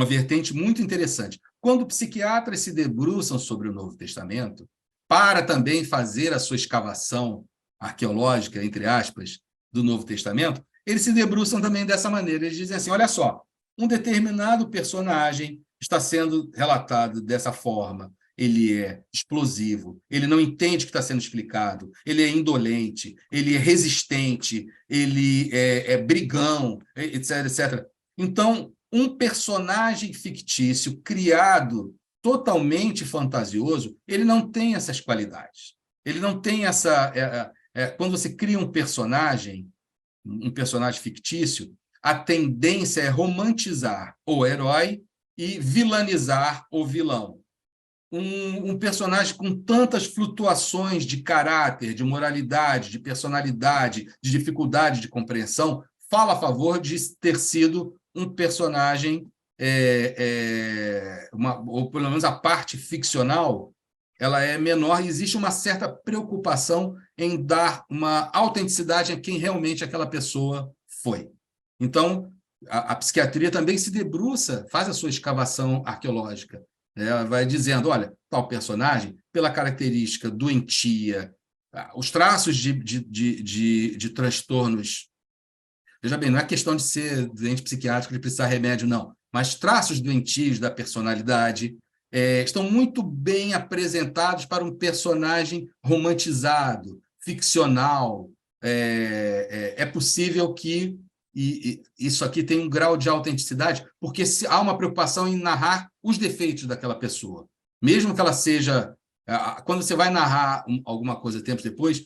vertente muito interessante. Quando psiquiatras se debruçam sobre o Novo Testamento, para também fazer a sua escavação arqueológica, entre aspas, do Novo Testamento, eles se debruçam também dessa maneira. Eles dizem assim, olha só, um determinado personagem está sendo relatado dessa forma, ele é explosivo, ele não entende o que está sendo explicado, ele é indolente, ele é resistente, ele é brigão, etc, etc. Então, um personagem fictício criado totalmente fantasioso, ele não tem essas qualidades. Ele não tem quando você cria um personagem fictício, a tendência é romantizar o herói e vilanizar o vilão. Um personagem com tantas flutuações de caráter, de moralidade, de personalidade, de dificuldade de compreensão, fala a favor de ter sido um personagem, ou pelo menos a parte ficcional, ela é menor, e existe uma certa preocupação em dar uma autenticidade a quem realmente aquela pessoa foi. Então, a psiquiatria também se debruça, faz a sua escavação arqueológica. Ela vai dizendo, olha, tal personagem, pela característica doentia, os traços de transtornos. Veja bem, não é questão de ser doente psiquiátrico, de precisar de remédio, não. Mas traços doentios da personalidade estão muito bem apresentados para um personagem romantizado, ficcional. É possível que isso aqui tenha um grau de autenticidade, porque há uma preocupação em narrar os defeitos daquela pessoa. Mesmo que ela seja... Quando você vai narrar alguma coisa tempos depois,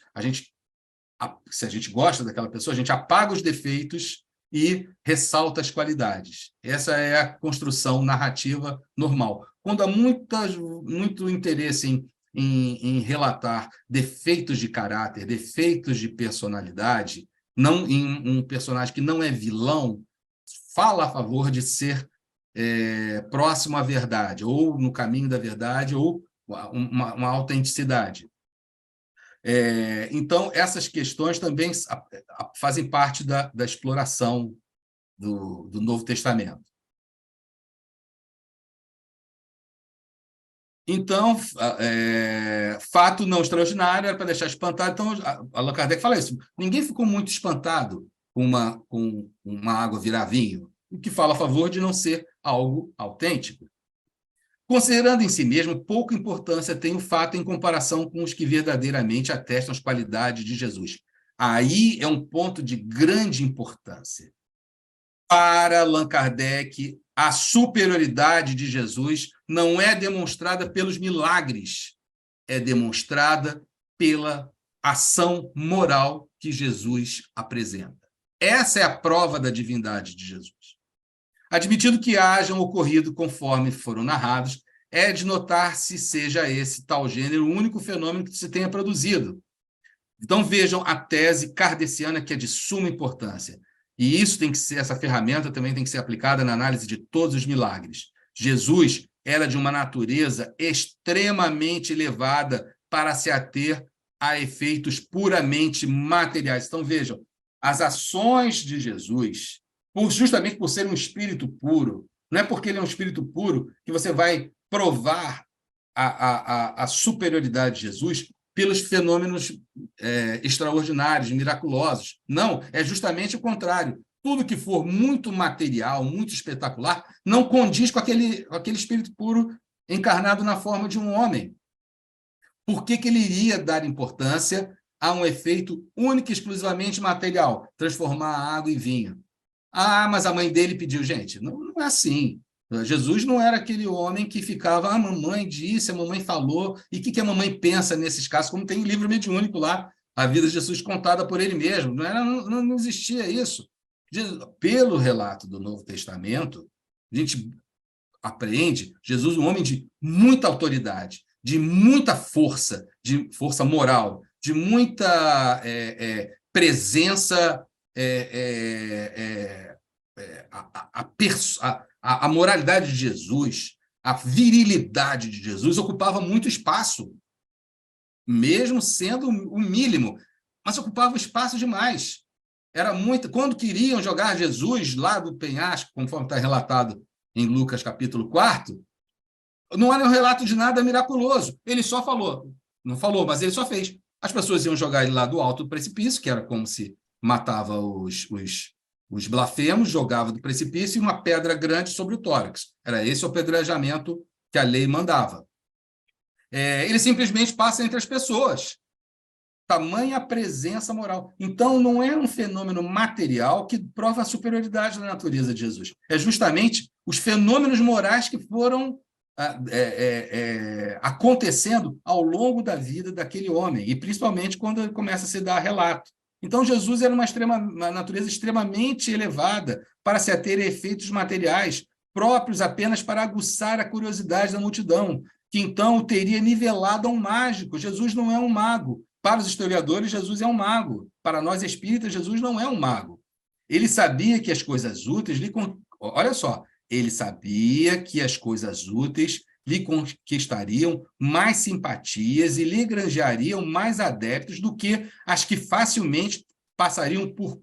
se a gente gosta daquela pessoa, a gente apaga os defeitos e ressalta as qualidades. Essa é a construção narrativa normal. Quando há muito interesse em relatar defeitos de caráter, defeitos de personalidade, não em um personagem que não é vilão, fala a favor de ser próximo à verdade, ou no caminho da verdade, ou uma autenticidade. Então, essas questões também fazem parte da exploração do Novo Testamento. Então, fato não extraordinário, era para deixar espantado. Então, Allan Kardec fala isso. Ninguém ficou muito espantado com uma água virar vinho, o que fala a favor de não ser algo autêntico. Considerando em si mesmo, pouca importância tem o fato em comparação com os que verdadeiramente atestam as qualidades de Jesus. Aí é um ponto de grande importância. Para Allan Kardec, a superioridade de Jesus não é demonstrada pelos milagres, é demonstrada pela ação moral que Jesus apresenta. Essa é a prova da divindade de Jesus. Admitido que hajam ocorrido conforme foram narrados, é de notar se seja esse tal gênero o único fenômeno que se tenha produzido. Então vejam a tese kardeciana, que é de suma importância. E essa ferramenta também tem que ser aplicada na análise de todos os milagres. Jesus era de uma natureza extremamente elevada para se ater a efeitos puramente materiais. Então vejam, as ações de Jesus, justamente por ser um espírito puro, não é porque ele é um espírito puro que você vai provar a superioridade de Jesus pelos fenômenos extraordinários, miraculosos. Não, é justamente o contrário. Tudo que for muito material, muito espetacular, não condiz com aquele espírito puro encarnado na forma de um homem. Por que ele iria dar importância a um efeito único e exclusivamente material? Transformar a água em vinho. Mas a mãe dele pediu. Gente, não é assim. Jesus não era aquele homem que ficava, a mamãe disse, a mamãe falou, e o que a mamãe pensa nesses casos, como tem um livro mediúnico lá, a vida de Jesus contada por ele mesmo. Não existia isso. Pelo relato do Novo Testamento, a gente apreende Jesus um homem de muita autoridade, de muita força, de força moral, de muita presença, a moralidade de Jesus, a virilidade de Jesus ocupava muito espaço, mesmo sendo o mínimo, mas ocupava espaço demais. Era muito. Quando queriam jogar Jesus lá do penhasco, conforme está relatado em Lucas capítulo 4, não era um relato de nada miraculoso. Ele só falou. Não falou, mas ele só fez. As pessoas iam jogar ele lá do alto do precipício, que era como se matava os blasfemos, jogava do precipício e uma pedra grande sobre o tórax. Era esse o apedrejamento que a lei mandava. Ele simplesmente passa entre as pessoas. Tamanha presença moral. Então, não é um fenômeno material que prova a superioridade da natureza de Jesus. É justamente os fenômenos morais que foram acontecendo ao longo da vida daquele homem, e principalmente quando ele começa a se dar relato. Então, Jesus era uma natureza extremamente elevada para se ater a efeitos materiais próprios apenas para aguçar a curiosidade da multidão, que então o teria nivelado a um mágico. Jesus não é um mago. Para os historiadores, Jesus é um mago. Para nós espíritas, Jesus não é um mago. Ele sabia que as coisas úteis Olha só, ele sabia que as coisas úteis lhe conquistariam mais simpatias e lhe granjeariam mais adeptos do que as que facilmente passariam por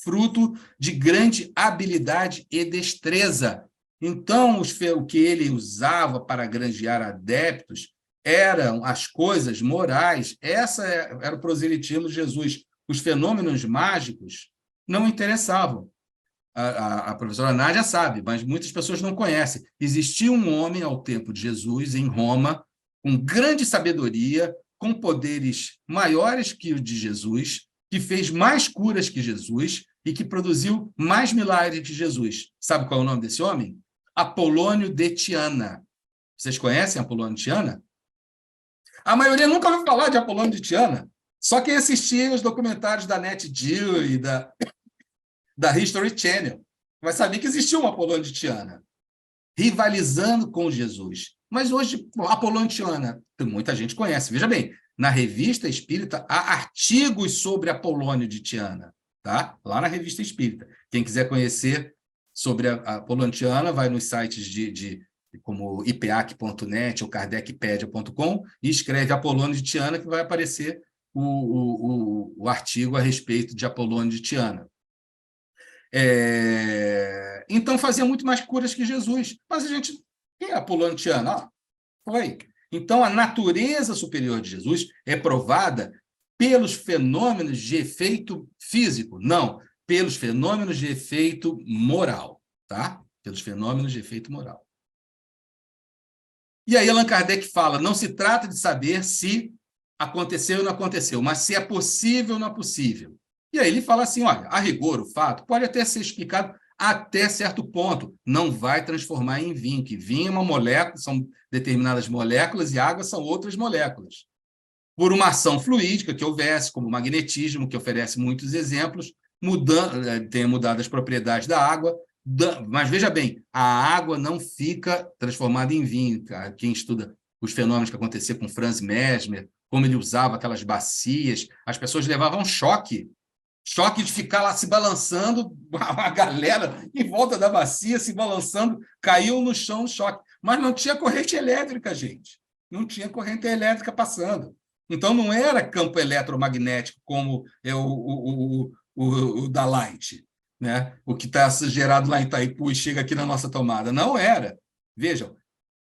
fruto de grande habilidade e destreza. Então, o que ele usava para granjear adeptos eram as coisas morais. Essa era o proselitismo de Jesus. Os fenômenos mágicos não interessavam. A professora Nádia sabe, mas muitas pessoas não conhecem. Existia um homem ao tempo de Jesus, em Roma, com grande sabedoria, com poderes maiores que o de Jesus, que fez mais curas que Jesus e que produziu mais milagres que Jesus. Sabe qual é o nome desse homem? Apolônio de Tiana. Vocês conhecem Apolônio de Tiana? A maioria nunca ouviu falar de Apolônio de Tiana. Só quem assistia os documentários da NetGeo e da History Channel vai saber que existia um Apolônio de Tiana, rivalizando com Jesus. Mas hoje, Apolônio de Tiana, muita gente conhece. Veja bem, na Revista Espírita há artigos sobre Apolônio de Tiana, tá? Lá na Revista Espírita. Quem quiser conhecer sobre a Apolônio de Tiana, vai nos sites como ipeac.net ou kardecpedia.com e escreve Apolônio de Tiana, que vai aparecer o artigo a respeito de Apolônio de Tiana. Então, fazia muito mais curas que Jesus. Mas a gente... Quem é Apolônio de Tiana? Foi. Então, a natureza superior de Jesus é provada pelos fenômenos de efeito físico. Não, pelos fenômenos de efeito moral. Tá? Pelos fenômenos de efeito moral. E aí Allan Kardec fala, não se trata de saber se aconteceu ou não aconteceu, mas se é possível ou não é possível. E aí ele fala assim, olha, a rigor, o fato pode até ser explicado até certo ponto, não vai transformar em vinho, que vinho é uma molécula, são determinadas moléculas e água são outras moléculas. Por uma ação fluídica que houvesse, como o magnetismo, que oferece muitos exemplos, tenha mudado as propriedades da água, mas veja bem, a água não fica transformada em vinho. Quem estuda os fenômenos que aconteciam com Franz Mesmer, como ele usava aquelas bacias, as pessoas levavam choque de ficar lá se balançando, a galera em volta da bacia se balançando, caiu no chão, choque. Mas não tinha corrente elétrica, gente. Não tinha corrente elétrica passando. Então, não era campo eletromagnético como é o da Light, né? O que está gerado lá em Itaipu e chega aqui na nossa tomada. Não era. Vejam,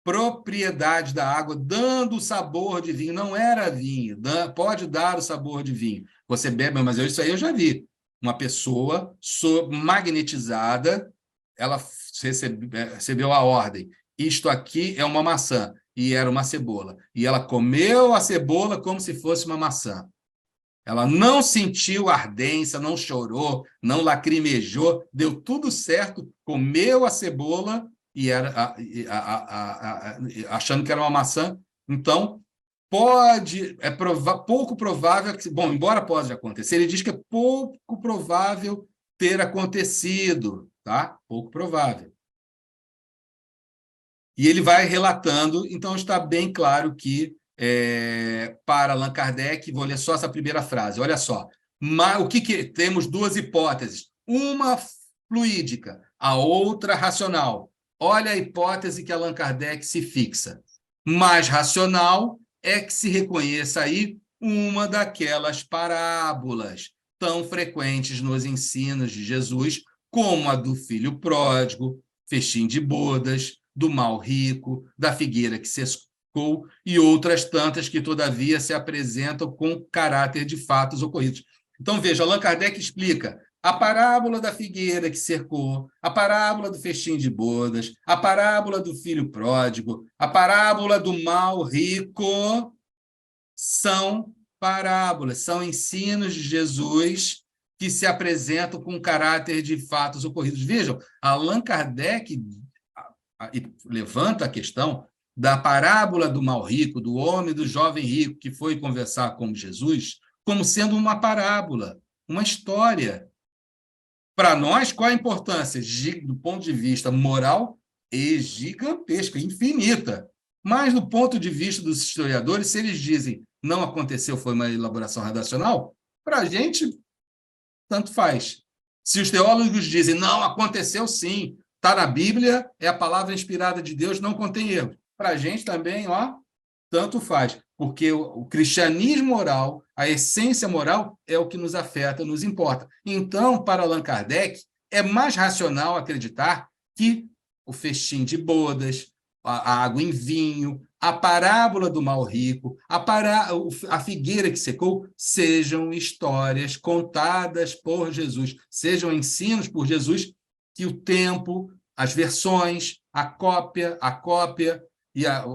propriedade da água dando o sabor de vinho. Não era vinho, pode dar o sabor de vinho. Você bebe, mas isso aí eu já vi. Uma pessoa magnetizada, ela recebeu a ordem. Isto aqui é uma maçã, e era uma cebola. E ela comeu a cebola como se fosse uma maçã. Ela não sentiu ardência, não chorou, não lacrimejou, deu tudo certo, comeu a cebola e era achando que era uma maçã. Então, pouco provável, bom, embora possa acontecer, ele diz que é pouco provável ter acontecido, tá? Pouco provável. E ele vai relatando, então está bem claro que, para Allan Kardec, vou ler só essa primeira frase, olha só, temos duas hipóteses, uma fluídica, a outra racional. Olha a hipótese que Allan Kardec se fixa. Mais racional é que se reconheça aí uma daquelas parábolas tão frequentes nos ensinos de Jesus, como a do filho pródigo, festim de bodas, do mal rico, da figueira que secou e outras tantas que, todavia, se apresentam com caráter de fatos ocorridos. Então, veja, Allan Kardec explica a parábola da figueira que cercou, a parábola do festim de bodas, a parábola do filho pródigo, a parábola do mal rico, são parábolas, são ensinos de Jesus que se apresentam com caráter de fatos ocorridos. Vejam, Allan Kardec levanta a questão da parábola do mal rico, do homem e do jovem rico que foi conversar com Jesus, como sendo uma parábola, uma história. Para nós, qual a importância? Do ponto de vista moral, é gigantesca, infinita. Mas, do ponto de vista dos historiadores, se eles dizem não aconteceu, foi uma elaboração redacional, para a gente, tanto faz. Se os teólogos dizem não, aconteceu sim, está na Bíblia, é a palavra inspirada de Deus, não contém erro. Para a gente também, ó, tanto faz, porque o cristianismo moral, a essência moral, é o que nos afeta, nos importa. Então, para Allan Kardec, é mais racional acreditar que o festim de bodas, a água em vinho, a parábola do mal rico, a figueira que secou, sejam histórias contadas por Jesus, sejam ensinos por Jesus, que o tempo, as versões, a cópia, e a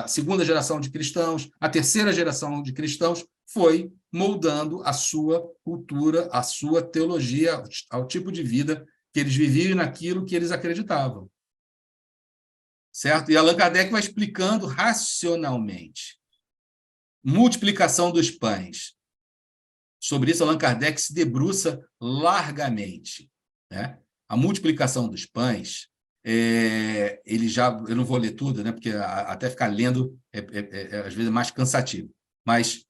segunda geração de cristãos, a terceira geração de cristãos, foi moldando a sua cultura, a sua teologia, ao tipo de vida que eles viviam e naquilo que eles acreditavam. Certo? E Allan Kardec vai explicando racionalmente. Multiplicação dos pães. Sobre isso, Allan Kardec se debruça largamente. Né? A multiplicação dos pães, eu não vou ler tudo, né? Porque até ficar lendo às vezes mais cansativo, mas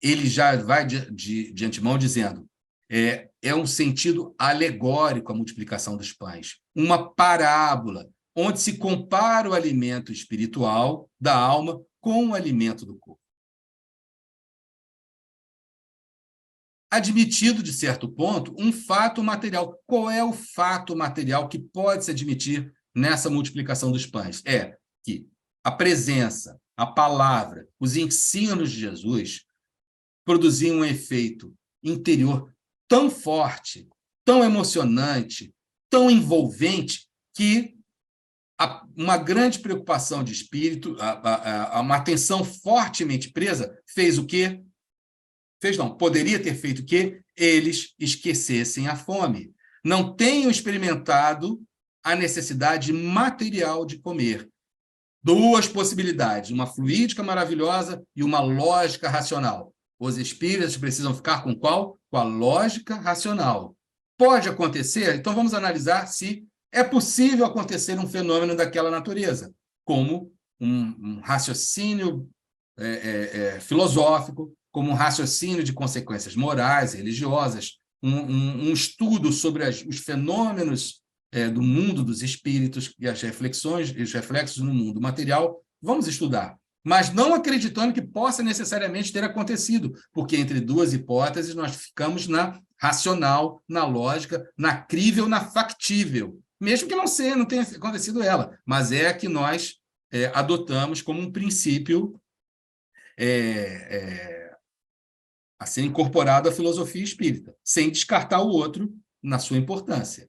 ele já vai de antemão dizendo é um sentido alegórico a multiplicação dos pães, uma parábola, onde se compara o alimento espiritual da alma com o alimento do corpo. Admitido, de certo ponto, um fato material. Qual é o fato material que pode se admitir nessa multiplicação dos pães? É que a presença, a palavra, os ensinos de Jesus produziam um efeito interior tão forte, tão emocionante, tão envolvente, que uma grande preocupação de espírito, uma atenção fortemente presa, fez o quê? Poderia ter feito que eles esquecessem a fome. Não tenham experimentado a necessidade material de comer. Duas possibilidades, uma fluídica maravilhosa e uma lógica racional. Os espíritos precisam ficar com qual? Com a lógica racional. Pode acontecer? Então vamos analisar se é possível acontecer um fenômeno daquela natureza, como um raciocínio filosófico, como um raciocínio de consequências morais, religiosas, um estudo sobre os fenômenos do mundo dos espíritos e as reflexões e os reflexos no mundo material. Vamos estudar, mas não acreditando que possa necessariamente ter acontecido, porque entre duas hipóteses nós ficamos na racional, na lógica, na crível, na factível, mesmo que não tenha acontecido ela, mas é a que nós adotamos como um princípio a ser incorporado à filosofia espírita, sem descartar o outro na sua importância.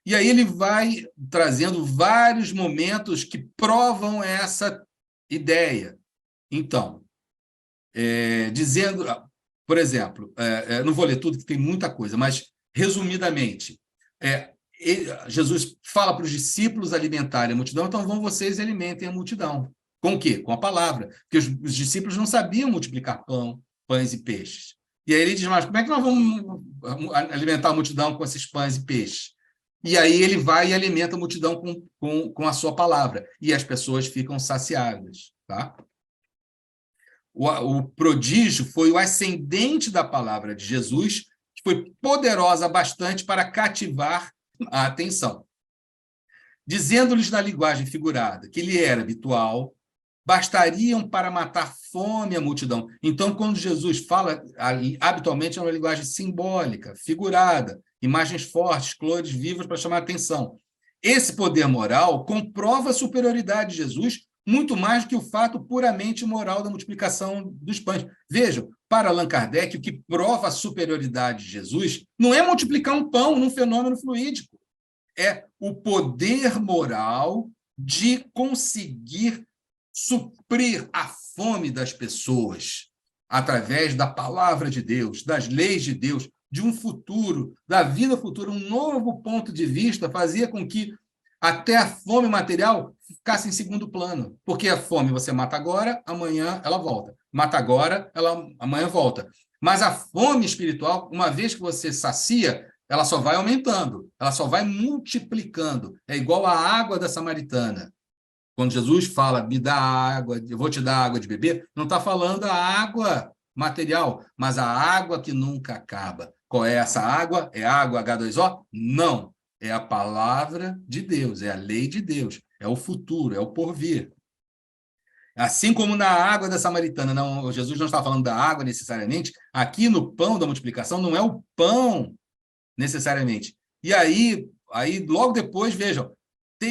E aí ele vai trazendo vários momentos que provam essa ideia. Então, dizendo, por exemplo, não vou ler tudo, que tem muita coisa, mas, resumidamente, Jesus fala para os discípulos alimentarem a multidão, então vão vocês e alimentem a multidão. Com o quê? Com a palavra. Porque os discípulos não sabiam multiplicar pães e peixes. E aí ele diz, mas como é que nós vamos alimentar a multidão com esses pães e peixes? E aí ele vai e alimenta a multidão com a sua palavra. E as pessoas ficam saciadas. Tá? O prodígio foi o ascendente da palavra de Jesus, que foi poderosa bastante para cativar a atenção. Dizendo-lhes na linguagem figurada que lhe era habitual, bastariam para matar fome a multidão. Então, quando Jesus fala, habitualmente é uma linguagem simbólica, figurada, imagens fortes, cores vivas para chamar a atenção. Esse poder moral comprova a superioridade de Jesus muito mais do que o fato puramente moral da multiplicação dos pães. Vejam, para Allan Kardec, o que prova a superioridade de Jesus não é multiplicar um pão num fenômeno fluídico, é o poder moral de conseguir suprir a fome das pessoas através da palavra de Deus, das leis de Deus, de um futuro, da vida futura, um novo ponto de vista, fazia com que até a fome material ficasse em segundo plano. Porque a fome você mata agora, amanhã ela volta. Mata agora, ela amanhã volta. Mas a fome espiritual, uma vez que você sacia, ela só vai aumentando, ela só vai multiplicando. É igual a água da samaritana. Quando Jesus fala, me dá água, eu vou te dar água de beber, não está falando a água material, mas a água que nunca acaba. Qual é essa água? É água H2O? Não. É a palavra de Deus, é a lei de Deus, é o futuro, é o porvir. Assim como na água da samaritana, não, Jesus não está falando da água necessariamente, aqui no pão da multiplicação não é o pão necessariamente. E aí logo depois, vejam,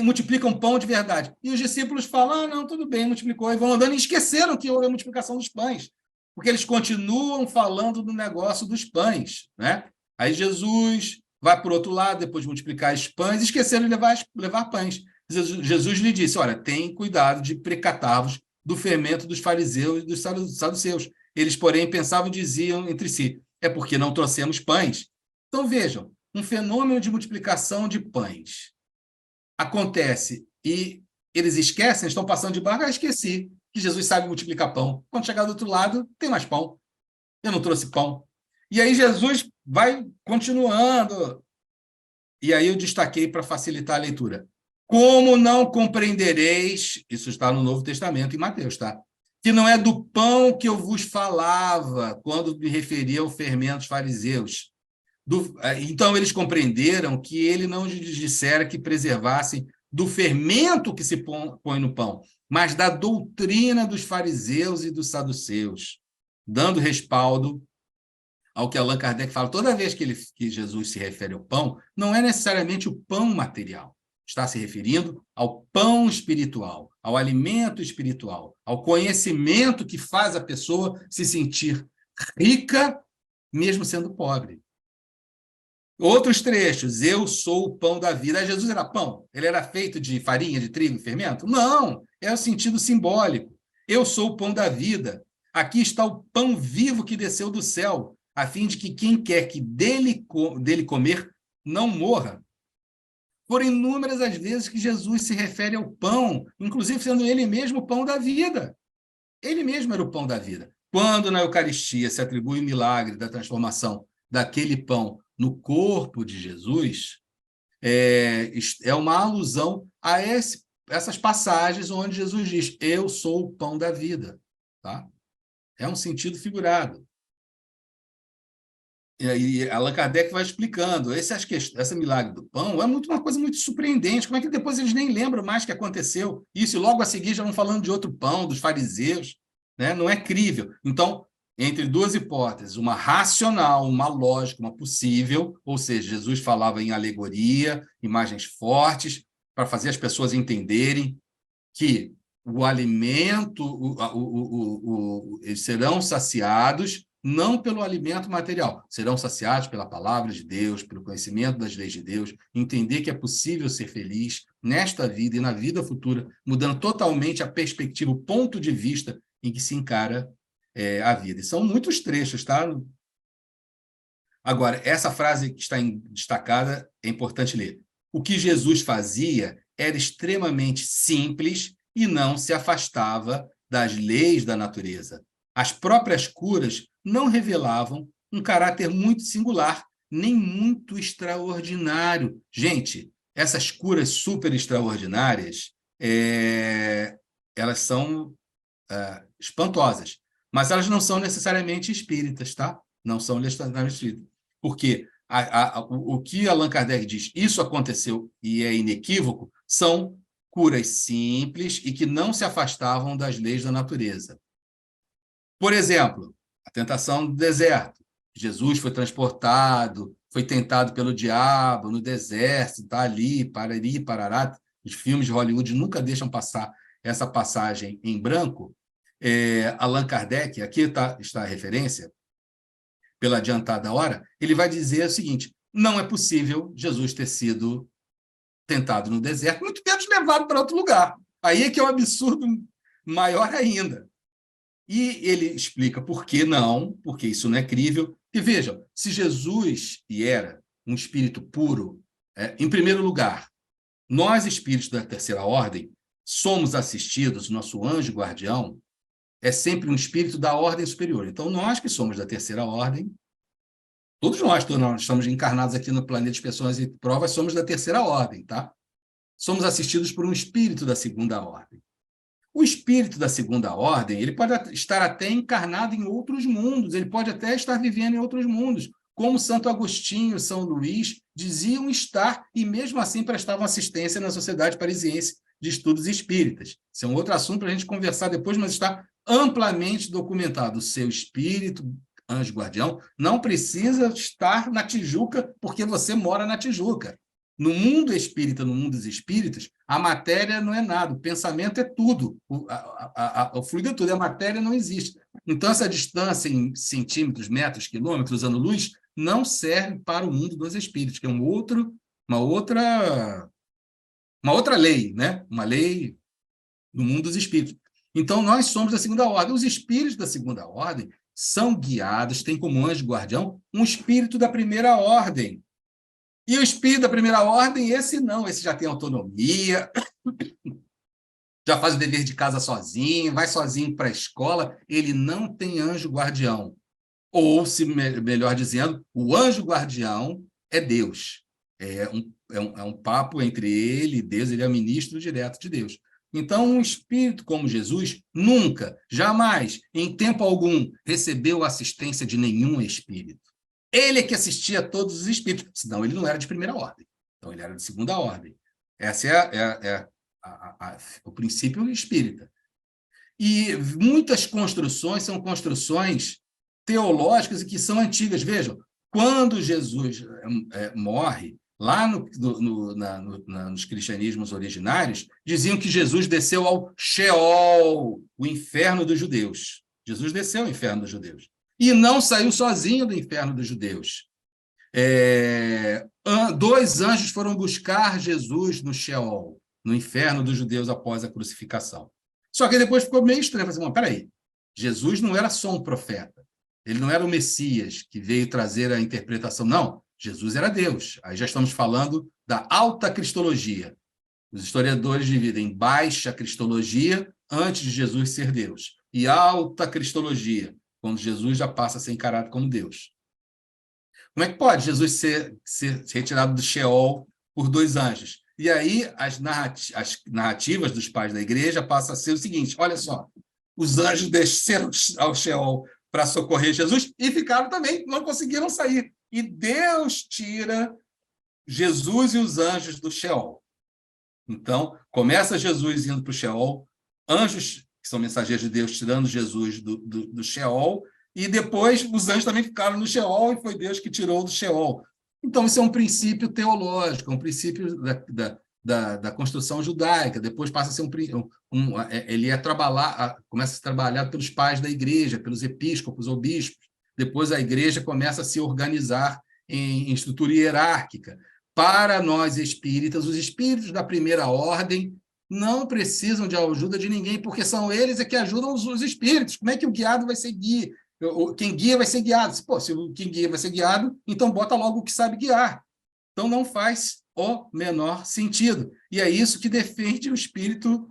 multiplicam pão de verdade. E os discípulos falam, não, tudo bem, multiplicou, e vão andando e esqueceram que houve a multiplicação dos pães, porque eles continuam falando do negócio dos pães, né? Aí Jesus vai por outro lado, depois de multiplicar os pães, e esqueceram de levar pães. Jesus lhe disse, olha, tem cuidado de precatar-vos do fermento dos fariseus e dos saduceus. Eles, porém, pensavam e diziam entre si, é porque não trouxemos pães. Então, vejam, um fenômeno de multiplicação de pães acontece e eles esquecem, estão passando de barco, esqueci que Jesus sabe multiplicar pão. Quando chegar do outro lado, tem mais pão. Eu não trouxe pão. E aí Jesus vai continuando. E aí eu destaquei para facilitar a leitura. Como não compreendereis, isso está no Novo Testamento, em Mateus, tá? Que não é do pão que eu vos falava quando me referia ao fermento dos fariseus. Então, eles compreenderam que ele não lhes dissera que preservassem do fermento que se põe no pão, mas da doutrina dos fariseus e dos saduceus, dando respaldo ao que Allan Kardec fala. Toda vez que Jesus se refere ao pão, não é necessariamente o pão material. Está se referindo ao pão espiritual, ao alimento espiritual, ao conhecimento que faz a pessoa se sentir rica, mesmo sendo pobre. Outros trechos, eu sou o pão da vida. Jesus era pão? Ele era feito de farinha, de trigo, fermento? Não, é o sentido simbólico. Eu sou o pão da vida. Aqui está o pão vivo que desceu do céu, a fim de que quem quer que dele comer não morra. Foram inúmeras as vezes que Jesus se refere ao pão, inclusive sendo ele mesmo o pão da vida. Ele mesmo era o pão da vida. Quando na Eucaristia se atribui o milagre da transformação daquele pão no corpo de Jesus, é uma alusão a essas passagens onde Jesus diz, eu sou o pão da vida. Tá? É um sentido figurado. E aí Allan Kardec vai explicando, esse milagre do pão é uma coisa muito surpreendente, como é que depois eles nem lembram mais que aconteceu isso, e logo a seguir já vão falando de outro pão, dos fariseus, né? Não é crível. Então, entre duas hipóteses, uma racional, uma lógica, uma possível, ou seja, Jesus falava em alegoria, imagens fortes, para fazer as pessoas entenderem que o alimento, eles serão saciados não pelo alimento material, serão saciados pela palavra de Deus, pelo conhecimento das leis de Deus, entender que é possível ser feliz nesta vida e na vida futura, mudando totalmente a perspectiva, o ponto de vista em que se encara a vida. E são muitos trechos, tá? Agora, essa frase que está destacada é importante ler. O que Jesus fazia era extremamente simples e não se afastava das leis da natureza. As próprias curas não revelavam um caráter muito singular, nem muito extraordinário. Gente, essas curas super extraordinárias, elas são espantosas, mas elas não são necessariamente espíritas, tá? Não são necessariamente espíritas. Porque o que Allan Kardec diz, isso aconteceu e é inequívoco, são curas simples e que não se afastavam das leis da natureza. Por exemplo, a tentação do deserto. Jesus foi transportado, foi tentado pelo diabo no deserto, está ali, parari, parará. Os filmes de Hollywood nunca deixam passar essa passagem em branco. Allan Kardec, aqui está a referência, pela adiantada hora, ele vai dizer o seguinte, não é possível Jesus ter sido tentado no deserto, muito menos levado para outro lugar. Aí é que é um absurdo maior ainda. E ele explica por que não, porque isso não é crível. E vejam, se Jesus era um espírito puro, em primeiro lugar, Nós, espíritos da terceira ordem, somos assistidos, nosso anjo guardião é sempre um espírito da ordem superior. Então, nós que somos da terceira ordem, todos nós estamos encarnados aqui no planeta de expiações e provas, somos da terceira ordem, tá? Somos assistidos por um espírito da segunda ordem. O espírito da segunda ordem, ele pode estar até encarnado em outros mundos, ele pode até estar vivendo em outros mundos, como Santo Agostinho, São Luís, diziam estar e mesmo assim prestavam assistência na Sociedade Parisiense de Estudos Espíritas. Isso é um outro assunto para a gente conversar depois, mas está amplamente documentado. O seu espírito, anjo guardião, não precisa estar na Tijuca porque você mora na Tijuca. No mundo espírita, no mundo dos espíritos, a matéria não é nada, o pensamento é tudo, o fluido é tudo, a matéria não existe. Então, essa distância em centímetros, metros, quilômetros, ano-luz, não serve para o mundo dos espíritos, que é uma outra lei, né? Uma lei no mundo dos espíritos. Então, nós somos da segunda ordem. Os espíritos da segunda ordem são guiados, têm como anjo guardião um espírito da primeira ordem. E o espírito da primeira ordem, esse não, esse já tem autonomia, já faz o dever de casa sozinho, vai sozinho para a escola, ele não tem anjo guardião. Ou, se melhor dizendo, o anjo guardião é Deus. É um papo entre ele e Deus, ele é o ministro direto de Deus. Então, um espírito como Jesus nunca, jamais, em tempo algum, recebeu assistência de nenhum espírito. Ele é que assistia a todos os espíritos, senão ele não era de primeira ordem. Então, ele era de segunda ordem. Esse é o princípio espírita. E muitas construções são construções teológicas e que são antigas. Vejam, quando Jesus morre, lá nos cristianismos originários, diziam que Jesus desceu ao Sheol, o inferno dos judeus. Jesus desceu ao inferno dos judeus. E não saiu sozinho do inferno dos judeus. 2 anjos foram buscar Jesus no Sheol, no inferno dos judeus após a crucificação. Só que depois ficou meio estranho. Falei assim, peraí, Jesus não era só um profeta, ele não era o Messias que veio trazer a interpretação, não. Jesus era Deus. Aí já estamos falando da alta cristologia. Os historiadores dividem em baixa cristologia, antes de Jesus ser Deus, e alta cristologia, quando Jesus já passa a ser encarado como Deus. Como é que pode Jesus ser retirado do Sheol por 2 anjos? E aí as narrativas dos pais da igreja passam a ser o seguinte, olha só, os anjos desceram ao Sheol para socorrer Jesus e ficaram também, não conseguiram sair. E Deus tira Jesus e os anjos do Sheol. Então, começa Jesus indo para o Sheol, anjos que são mensageiros de Deus, tirando Jesus do Sheol, e depois os anjos também ficaram no Sheol, e foi Deus que tirou do Sheol. Então, isso é um princípio teológico, um princípio da construção judaica, depois passa a ser ele começa a ser trabalhado pelos pais da igreja, pelos episcopos ou bispos, depois a igreja começa a se organizar em estrutura hierárquica. Para nós espíritas, os espíritos da primeira ordem não precisam de ajuda de ninguém, porque são eles que ajudam os espíritos. Como é que o guiado vai ser guia? Quem guia vai ser guiado. Pô, se quem guia vai ser guiado, então bota logo o que sabe guiar. Então não faz o menor sentido. E é isso que defende o espírito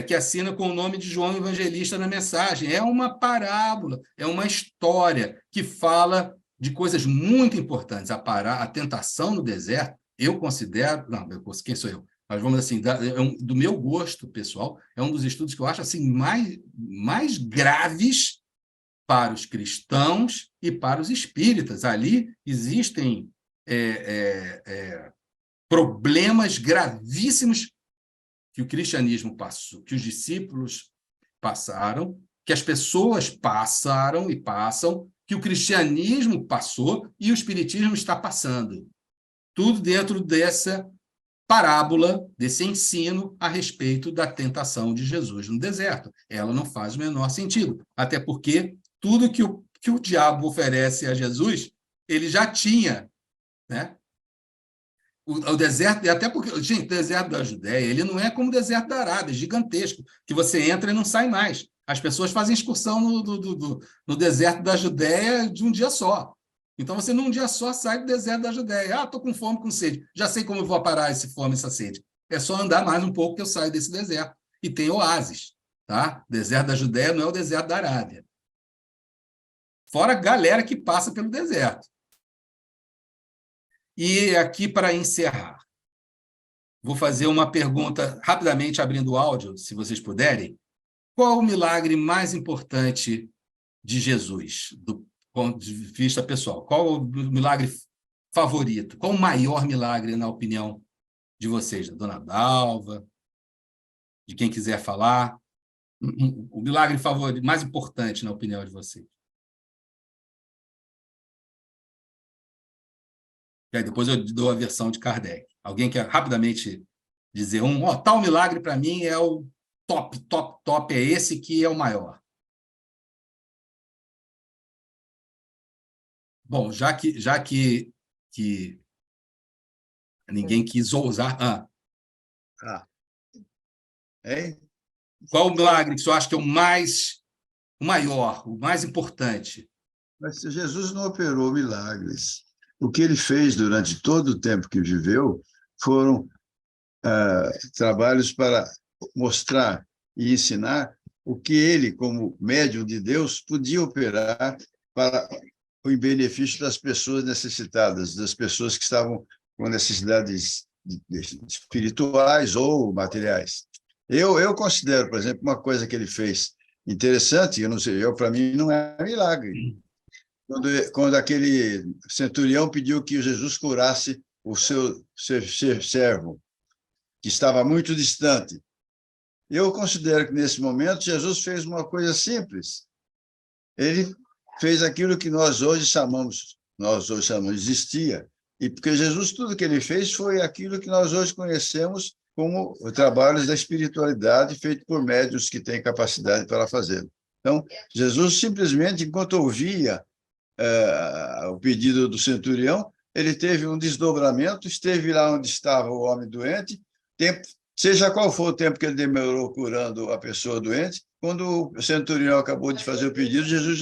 que assina com o nome de João Evangelista na mensagem. É uma parábola, é uma história que fala de coisas muito importantes. A tentação no deserto, eu considero... Não, quem sou eu? Mas vamos assim, do meu gosto pessoal, é um dos estudos que eu acho assim, mais graves para os cristãos e para os espíritas. Ali existem problemas gravíssimos que o cristianismo passou, que os discípulos passaram, que as pessoas passaram e passam, que o cristianismo passou e o espiritismo está passando. Tudo dentro dessa parábola, desse ensino a respeito da tentação de Jesus no deserto. Ela não faz o menor sentido, até porque tudo que o diabo oferece a Jesus, ele já tinha, né? O deserto, até porque, gente, o deserto da Judéia, ele não é como o deserto da Arábia, gigantesco, que você entra e não sai mais. As pessoas fazem excursão no deserto da Judéia de um dia só. Então, você num dia só sai do deserto da Judéia. Estou com fome, com sede. Já sei como eu vou parar essa fome, essa sede. É só andar mais um pouco que eu saio desse deserto. E tem oásis, tá? O deserto da Judéia não é o deserto da Arábia. Fora a galera que passa pelo deserto. E aqui, para encerrar, vou fazer uma pergunta, rapidamente abrindo o áudio, se vocês puderem. Qual o milagre mais importante de Jesus, do ponto de vista pessoal? Qual o milagre favorito? Qual o maior milagre, na opinião de vocês? Da dona Dalva, de quem quiser falar? O milagre favorito, mais importante, na opinião de vocês? E aí, depois eu dou a versão de Kardec. Alguém quer rapidamente dizer tal milagre para mim é o top, top, top, é esse que é o maior. Bom, já que ninguém quis ousar... Qual o milagre que você acha que é o maior, o mais importante? Mas Jesus não operou milagres. O que ele fez durante todo o tempo que viveu foram trabalhos para mostrar e ensinar o que ele, como médium de Deus, podia operar para o benefício das pessoas necessitadas, das pessoas que estavam com necessidades espirituais ou materiais. Eu considero, por exemplo, uma coisa que ele fez interessante, para mim não é milagre. Quando aquele centurião pediu que Jesus curasse o seu servo, que estava muito distante. Eu considero que, nesse momento, Jesus fez uma coisa simples. Ele fez aquilo que nós hoje chamamos de existia. E porque Jesus, tudo que ele fez foi aquilo que nós hoje conhecemos como trabalhos da espiritualidade feito por médiuns que têm capacidade para fazê-lo. Então, Jesus simplesmente, enquanto ouvia o pedido do centurião, ele teve um desdobramento, esteve lá onde estava o homem doente, seja qual for o tempo que ele demorou curando a pessoa doente, quando o centurião acabou de fazer o pedido, Jesus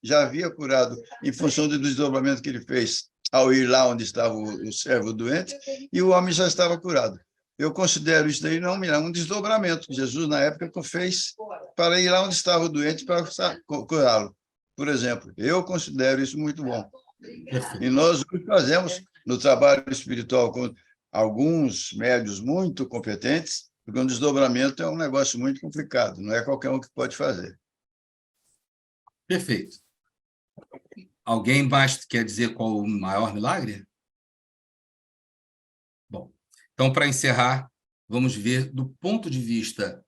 já havia curado em função do desdobramento que ele fez ao ir lá onde estava o servo doente, e o homem já estava curado. Eu considero isso daí não um desdobramento que Jesus, na época, fez para ir lá onde estava o doente para curá-lo. Por exemplo, eu considero isso muito bom. E nós fazemos no trabalho espiritual com alguns médiuns muito competentes, porque um desdobramento é um negócio muito complicado, não é qualquer um que pode fazer. Perfeito. Alguém mais quer dizer qual o maior milagre? Bom, então, para encerrar, vamos ver, do ponto de vista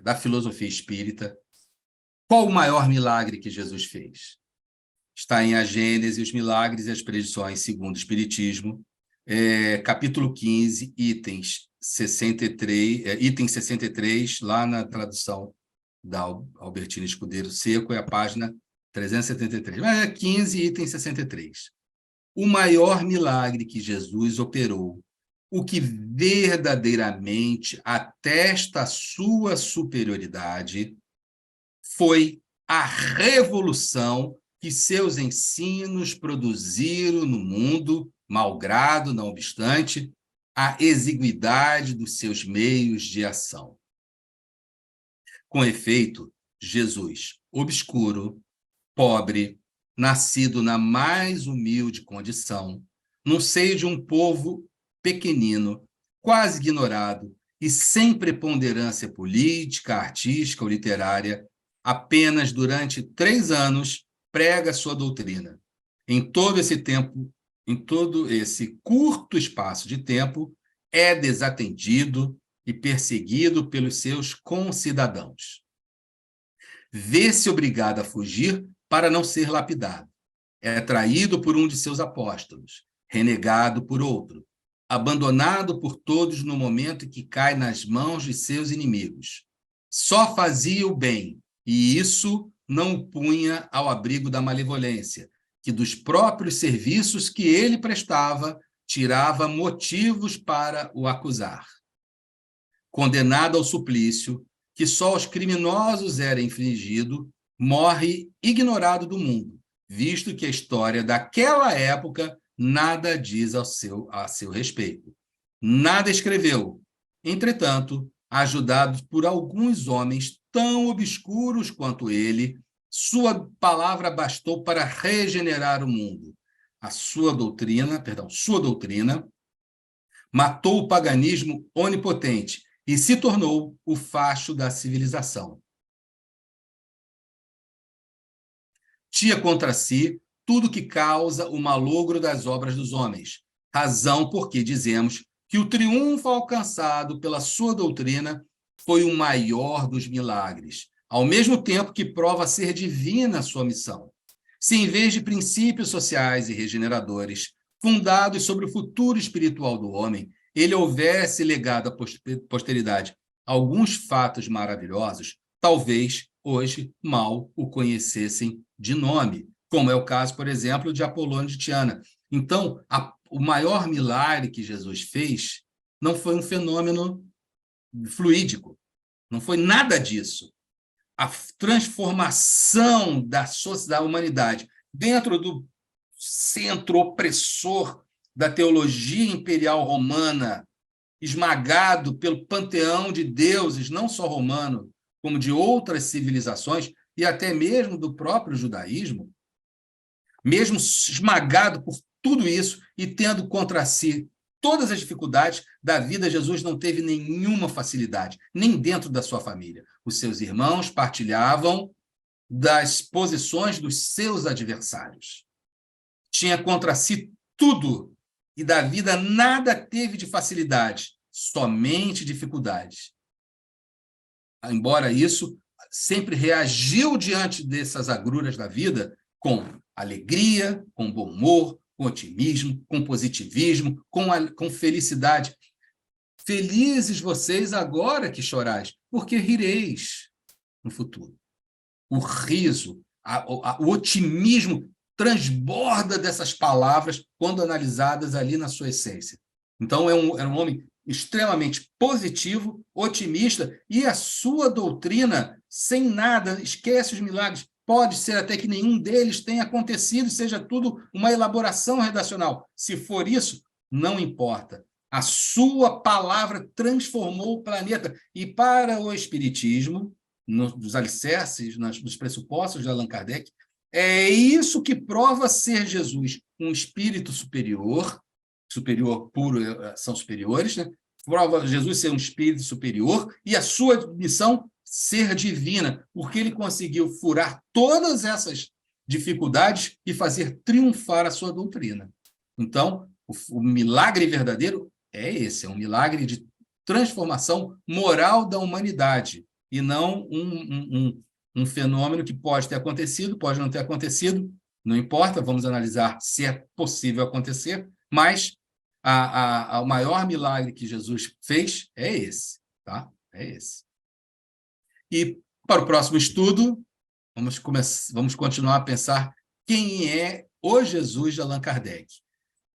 da filosofia espírita, qual o maior milagre que Jesus fez? Está em A Gênese, os Milagres e as Predições segundo o Espiritismo, capítulo 15, item 63, lá na tradução da Albertina Escudeiro Seco, é a página 373. Mas é 15, item 63. O maior milagre que Jesus operou, o que verdadeiramente atesta a sua superioridade, foi a revolução que seus ensinos produziram no mundo, malgrado, não obstante, a exiguidade dos seus meios de ação. Com efeito, Jesus, obscuro, pobre, nascido na mais humilde condição, no seio de um povo pequenino, quase ignorado e sem preponderância política, artística ou literária, apenas durante 3 anos prega sua doutrina. Em todo esse curto espaço de tempo, é desatendido e perseguido pelos seus concidadãos. Vê-se obrigado a fugir para não ser lapidado. É traído por um de seus apóstolos, renegado por outro, abandonado por todos no momento em que cai nas mãos de seus inimigos. Só fazia o bem, e isso não o punha ao abrigo da malevolência, que dos próprios serviços que ele prestava, tirava motivos para o acusar. Condenado ao suplício, que só aos criminosos era infligido, morre ignorado do mundo, visto que a história daquela época nada diz a seu respeito. Nada escreveu, Entretanto, ajudado por alguns homens tão obscuros quanto ele, sua palavra bastou para regenerar o mundo. Sua doutrina matou o paganismo onipotente e se tornou o facho da civilização. Tinha contra si tudo que causa o malogro das obras dos homens, razão por que dizemos que o triunfo alcançado pela sua doutrina foi o maior dos milagres, ao mesmo tempo que prova ser divina a sua missão. Se, em vez de princípios sociais e regeneradores, fundados sobre o futuro espiritual do homem, ele houvesse legado à posteridade alguns fatos maravilhosos, talvez hoje mal o conhecessem de nome, como é o caso, por exemplo, de Apolônio de Tiana. Então, o maior milagre que Jesus fez não foi um fenômeno fluídico, não foi nada disso. A transformação da humanidade dentro do centro opressor da teologia imperial romana, esmagado pelo panteão de deuses, não só romano, como de outras civilizações, e até mesmo do próprio judaísmo, mesmo esmagado por tudo isso e tendo contra si todas as dificuldades da vida, Jesus não teve nenhuma facilidade, nem dentro da sua família. Os seus irmãos partilhavam das posições dos seus adversários. Tinha contra si tudo, e da vida nada teve de facilidade, somente dificuldades. Embora isso, sempre reagiu diante dessas agruras da vida com alegria, com bom humor, com otimismo, com positivismo, com felicidade. Felizes vocês agora que chorais, porque rireis no futuro. O riso, o otimismo transborda dessas palavras quando analisadas ali na sua essência. Então, era um homem extremamente positivo, otimista, e a sua doutrina, sem nada, esquece os milagres. Pode ser até que nenhum deles tenha acontecido, seja tudo uma elaboração redacional. Se for isso, não importa. A sua palavra transformou o planeta. E para o Espiritismo, nos alicerces, nos pressupostos de Allan Kardec, é isso que prova ser Jesus, um espírito superior puro, são superiores, né? Prova Jesus ser um espírito superior e a sua missão ser divina, porque ele conseguiu furar todas essas dificuldades e fazer triunfar a sua doutrina. Então, o milagre verdadeiro é esse, é um milagre de transformação moral da humanidade, e não um fenômeno que pode ter acontecido, pode não ter acontecido, não importa, vamos analisar se é possível acontecer, mas o maior milagre que Jesus fez é esse, tá? É esse. E para o próximo estudo, vamos continuar a pensar quem é o Jesus de Allan Kardec.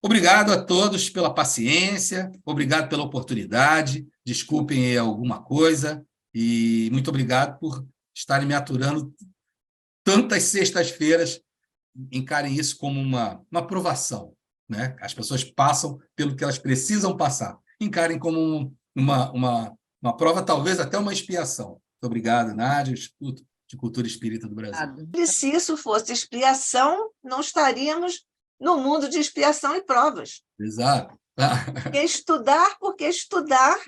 Obrigado a todos pela paciência, obrigado pela oportunidade, desculpem alguma coisa, e muito obrigado por estarem me aturando tantas sextas-feiras. Encarem isso como uma provação, né? As pessoas passam pelo que elas precisam passar. Encarem como uma prova, talvez até uma expiação. Muito obrigado, Nádia, Instituto de Cultura Espírita do Brasil. E se isso fosse expiação, não estaríamos no mundo de expiação e provas. Exato. Porque estudar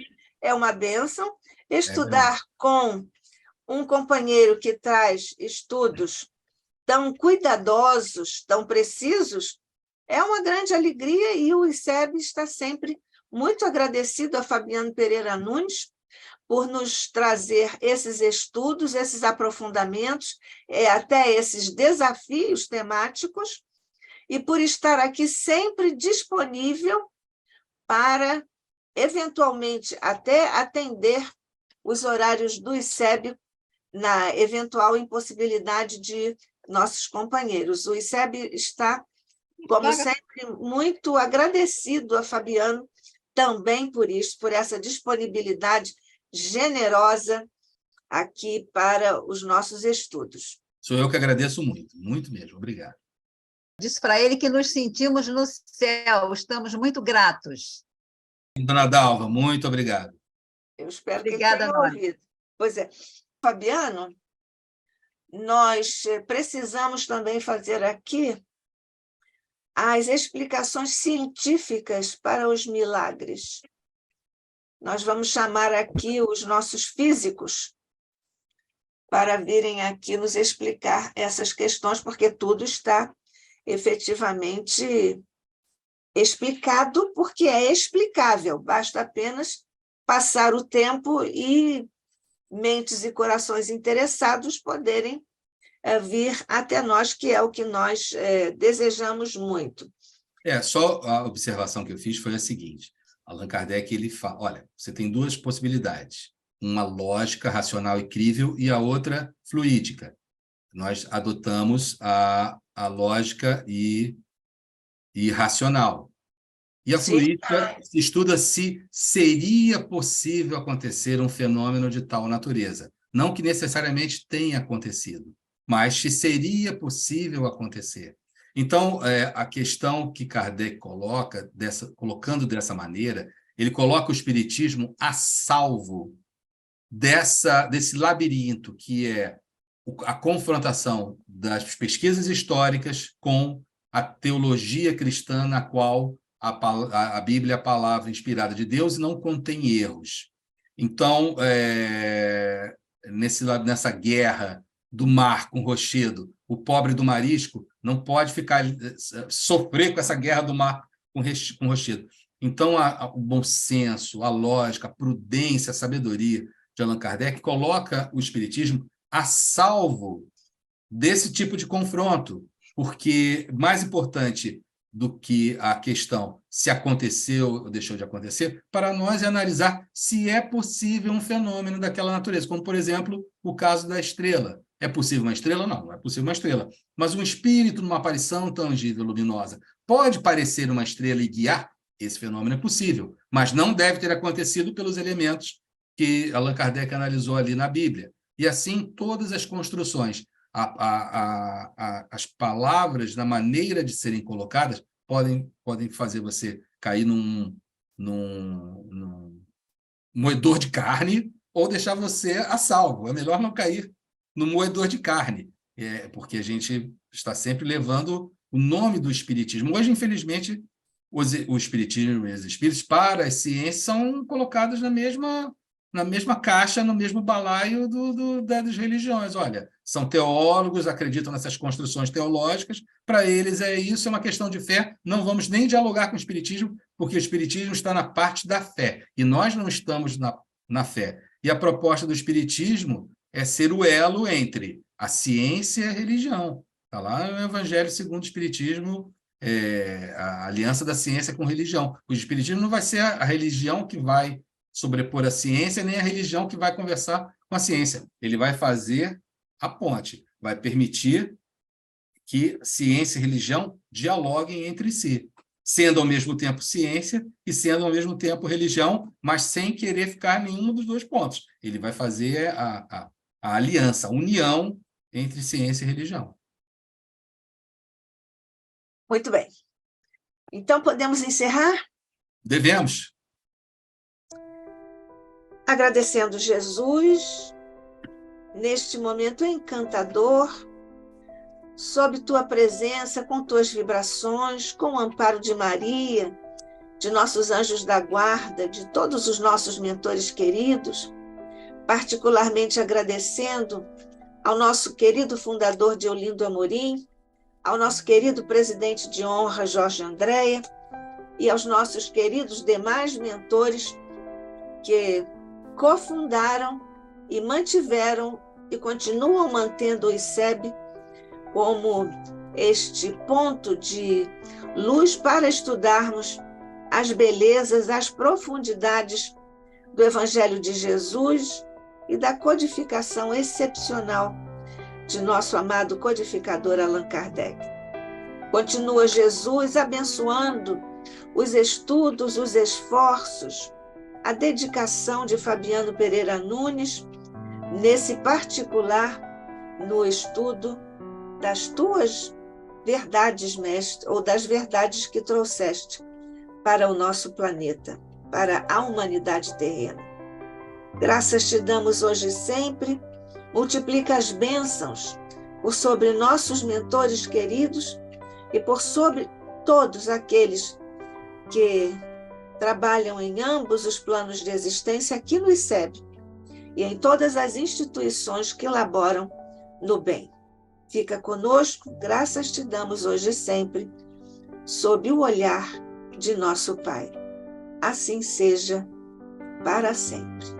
é uma bênção. Estudar com um companheiro que traz estudos tão cuidadosos, tão precisos, é uma grande alegria, e o ICEB está sempre muito agradecido a Fabiano Pereira Nunes por nos trazer esses estudos, esses aprofundamentos, até esses desafios temáticos, e por estar aqui sempre disponível para, eventualmente, até atender os horários do ICEB na eventual impossibilidade de nossos companheiros. O ICEB está, como sempre, muito agradecido a Fabiano também por isso, por essa disponibilidade generosa aqui para os nossos estudos. Sou eu que agradeço muito, muito mesmo. Obrigado. Disse para ele que nos sentimos no céu, estamos muito gratos. Dona Dalva, muito obrigado. Eu espero Obrigada, que ele tenha Nora. ouvido. Pois é. Fabiano, nós precisamos também fazer aqui as explicações científicas para os milagres. Nós vamos chamar aqui os nossos físicos para virem aqui nos explicar essas questões, porque tudo está efetivamente explicado, porque é explicável, basta apenas passar o tempo e mentes e corações interessados poderem vir até nós, que é o que nós desejamos muito. Só a observação que eu fiz foi a seguinte: Allan Kardec, ele fala, olha, você tem duas possibilidades, uma lógica, racional e crível, e a outra fluídica. Nós adotamos a lógica e racional. E a fluídica estuda se seria possível acontecer um fenômeno de tal natureza. Não que necessariamente tenha acontecido, mas se seria possível acontecer. Então, a questão que Kardec coloca, colocando dessa maneira, ele coloca o espiritismo a salvo desse labirinto, que é a confrontação das pesquisas históricas com a teologia cristã, na qual a Bíblia é a palavra inspirada de Deus e não contém erros. Então, nessa guerra do mar com o rochedo, o pobre do marisco não pode sofrer com essa guerra do mar com o rochedo. Então, o bom senso, a lógica, a prudência, a sabedoria de Allan Kardec coloca o espiritismo a salvo desse tipo de confronto, porque mais importante do que a questão se aconteceu ou deixou de acontecer, para nós é analisar se é possível um fenômeno daquela natureza, como, por exemplo, o caso da estrela. É possível uma estrela? Não, não é possível uma estrela. Mas um espírito numa aparição tangível, luminosa, pode parecer uma estrela e guiar? Esse fenômeno é possível, mas não deve ter acontecido pelos elementos que Allan Kardec analisou ali na Bíblia. E assim, todas as construções, as palavras, na maneira de serem colocadas, podem fazer você cair num moedor de carne ou deixar você a salvo. É melhor não cair no moedor de carne, porque a gente está sempre levando o nome do espiritismo. Hoje, infelizmente, o espiritismo e os espíritos, para as ciências, são colocados na mesma caixa, no mesmo balaio das religiões. Olha, são teólogos, acreditam nessas construções teológicas, para eles isso é uma questão de fé, não vamos nem dialogar com o espiritismo, porque o espiritismo está na parte da fé, e nós não estamos na fé. E a proposta do espiritismo é ser o elo entre a ciência e a religião. Está lá no Evangelho segundo o Espiritismo, a aliança da ciência com religião. O espiritismo não vai ser a religião que vai sobrepor a ciência, nem a religião que vai conversar com a ciência. Ele vai fazer a ponte, vai permitir que ciência e religião dialoguem entre si, sendo ao mesmo tempo ciência e sendo ao mesmo tempo religião, mas sem querer ficar em nenhum dos dois pontos. Ele vai fazer a aliança, a união entre ciência e religião. Muito bem. Então, podemos encerrar? Devemos. Agradecendo Jesus, neste momento encantador, sob tua presença, com tuas vibrações, com o amparo de Maria, de nossos anjos da guarda, de todos os nossos mentores queridos, particularmente agradecendo ao nosso querido fundador de Olinda Amorim, ao nosso querido presidente de honra, Jorge Andréa, e aos nossos queridos demais mentores que cofundaram e mantiveram e continuam mantendo o ICEB como este ponto de luz para estudarmos as belezas, as profundidades do Evangelho de Jesus e da codificação excepcional de nosso amado codificador Allan Kardec. Continua Jesus abençoando os estudos, os esforços, a dedicação de Fabiano Pereira Nunes, nesse particular, no estudo das tuas verdades, mestre, ou das verdades que trouxeste para o nosso planeta, para a humanidade terrena. Graças te damos hoje e sempre. Multiplica as bênçãos por sobre nossos mentores queridos e por sobre todos aqueles que trabalham em ambos os planos de existência aqui no ICEB e em todas as instituições que elaboram no bem. Fica conosco, graças te damos hoje e sempre, sob o olhar de nosso Pai. Assim seja para sempre.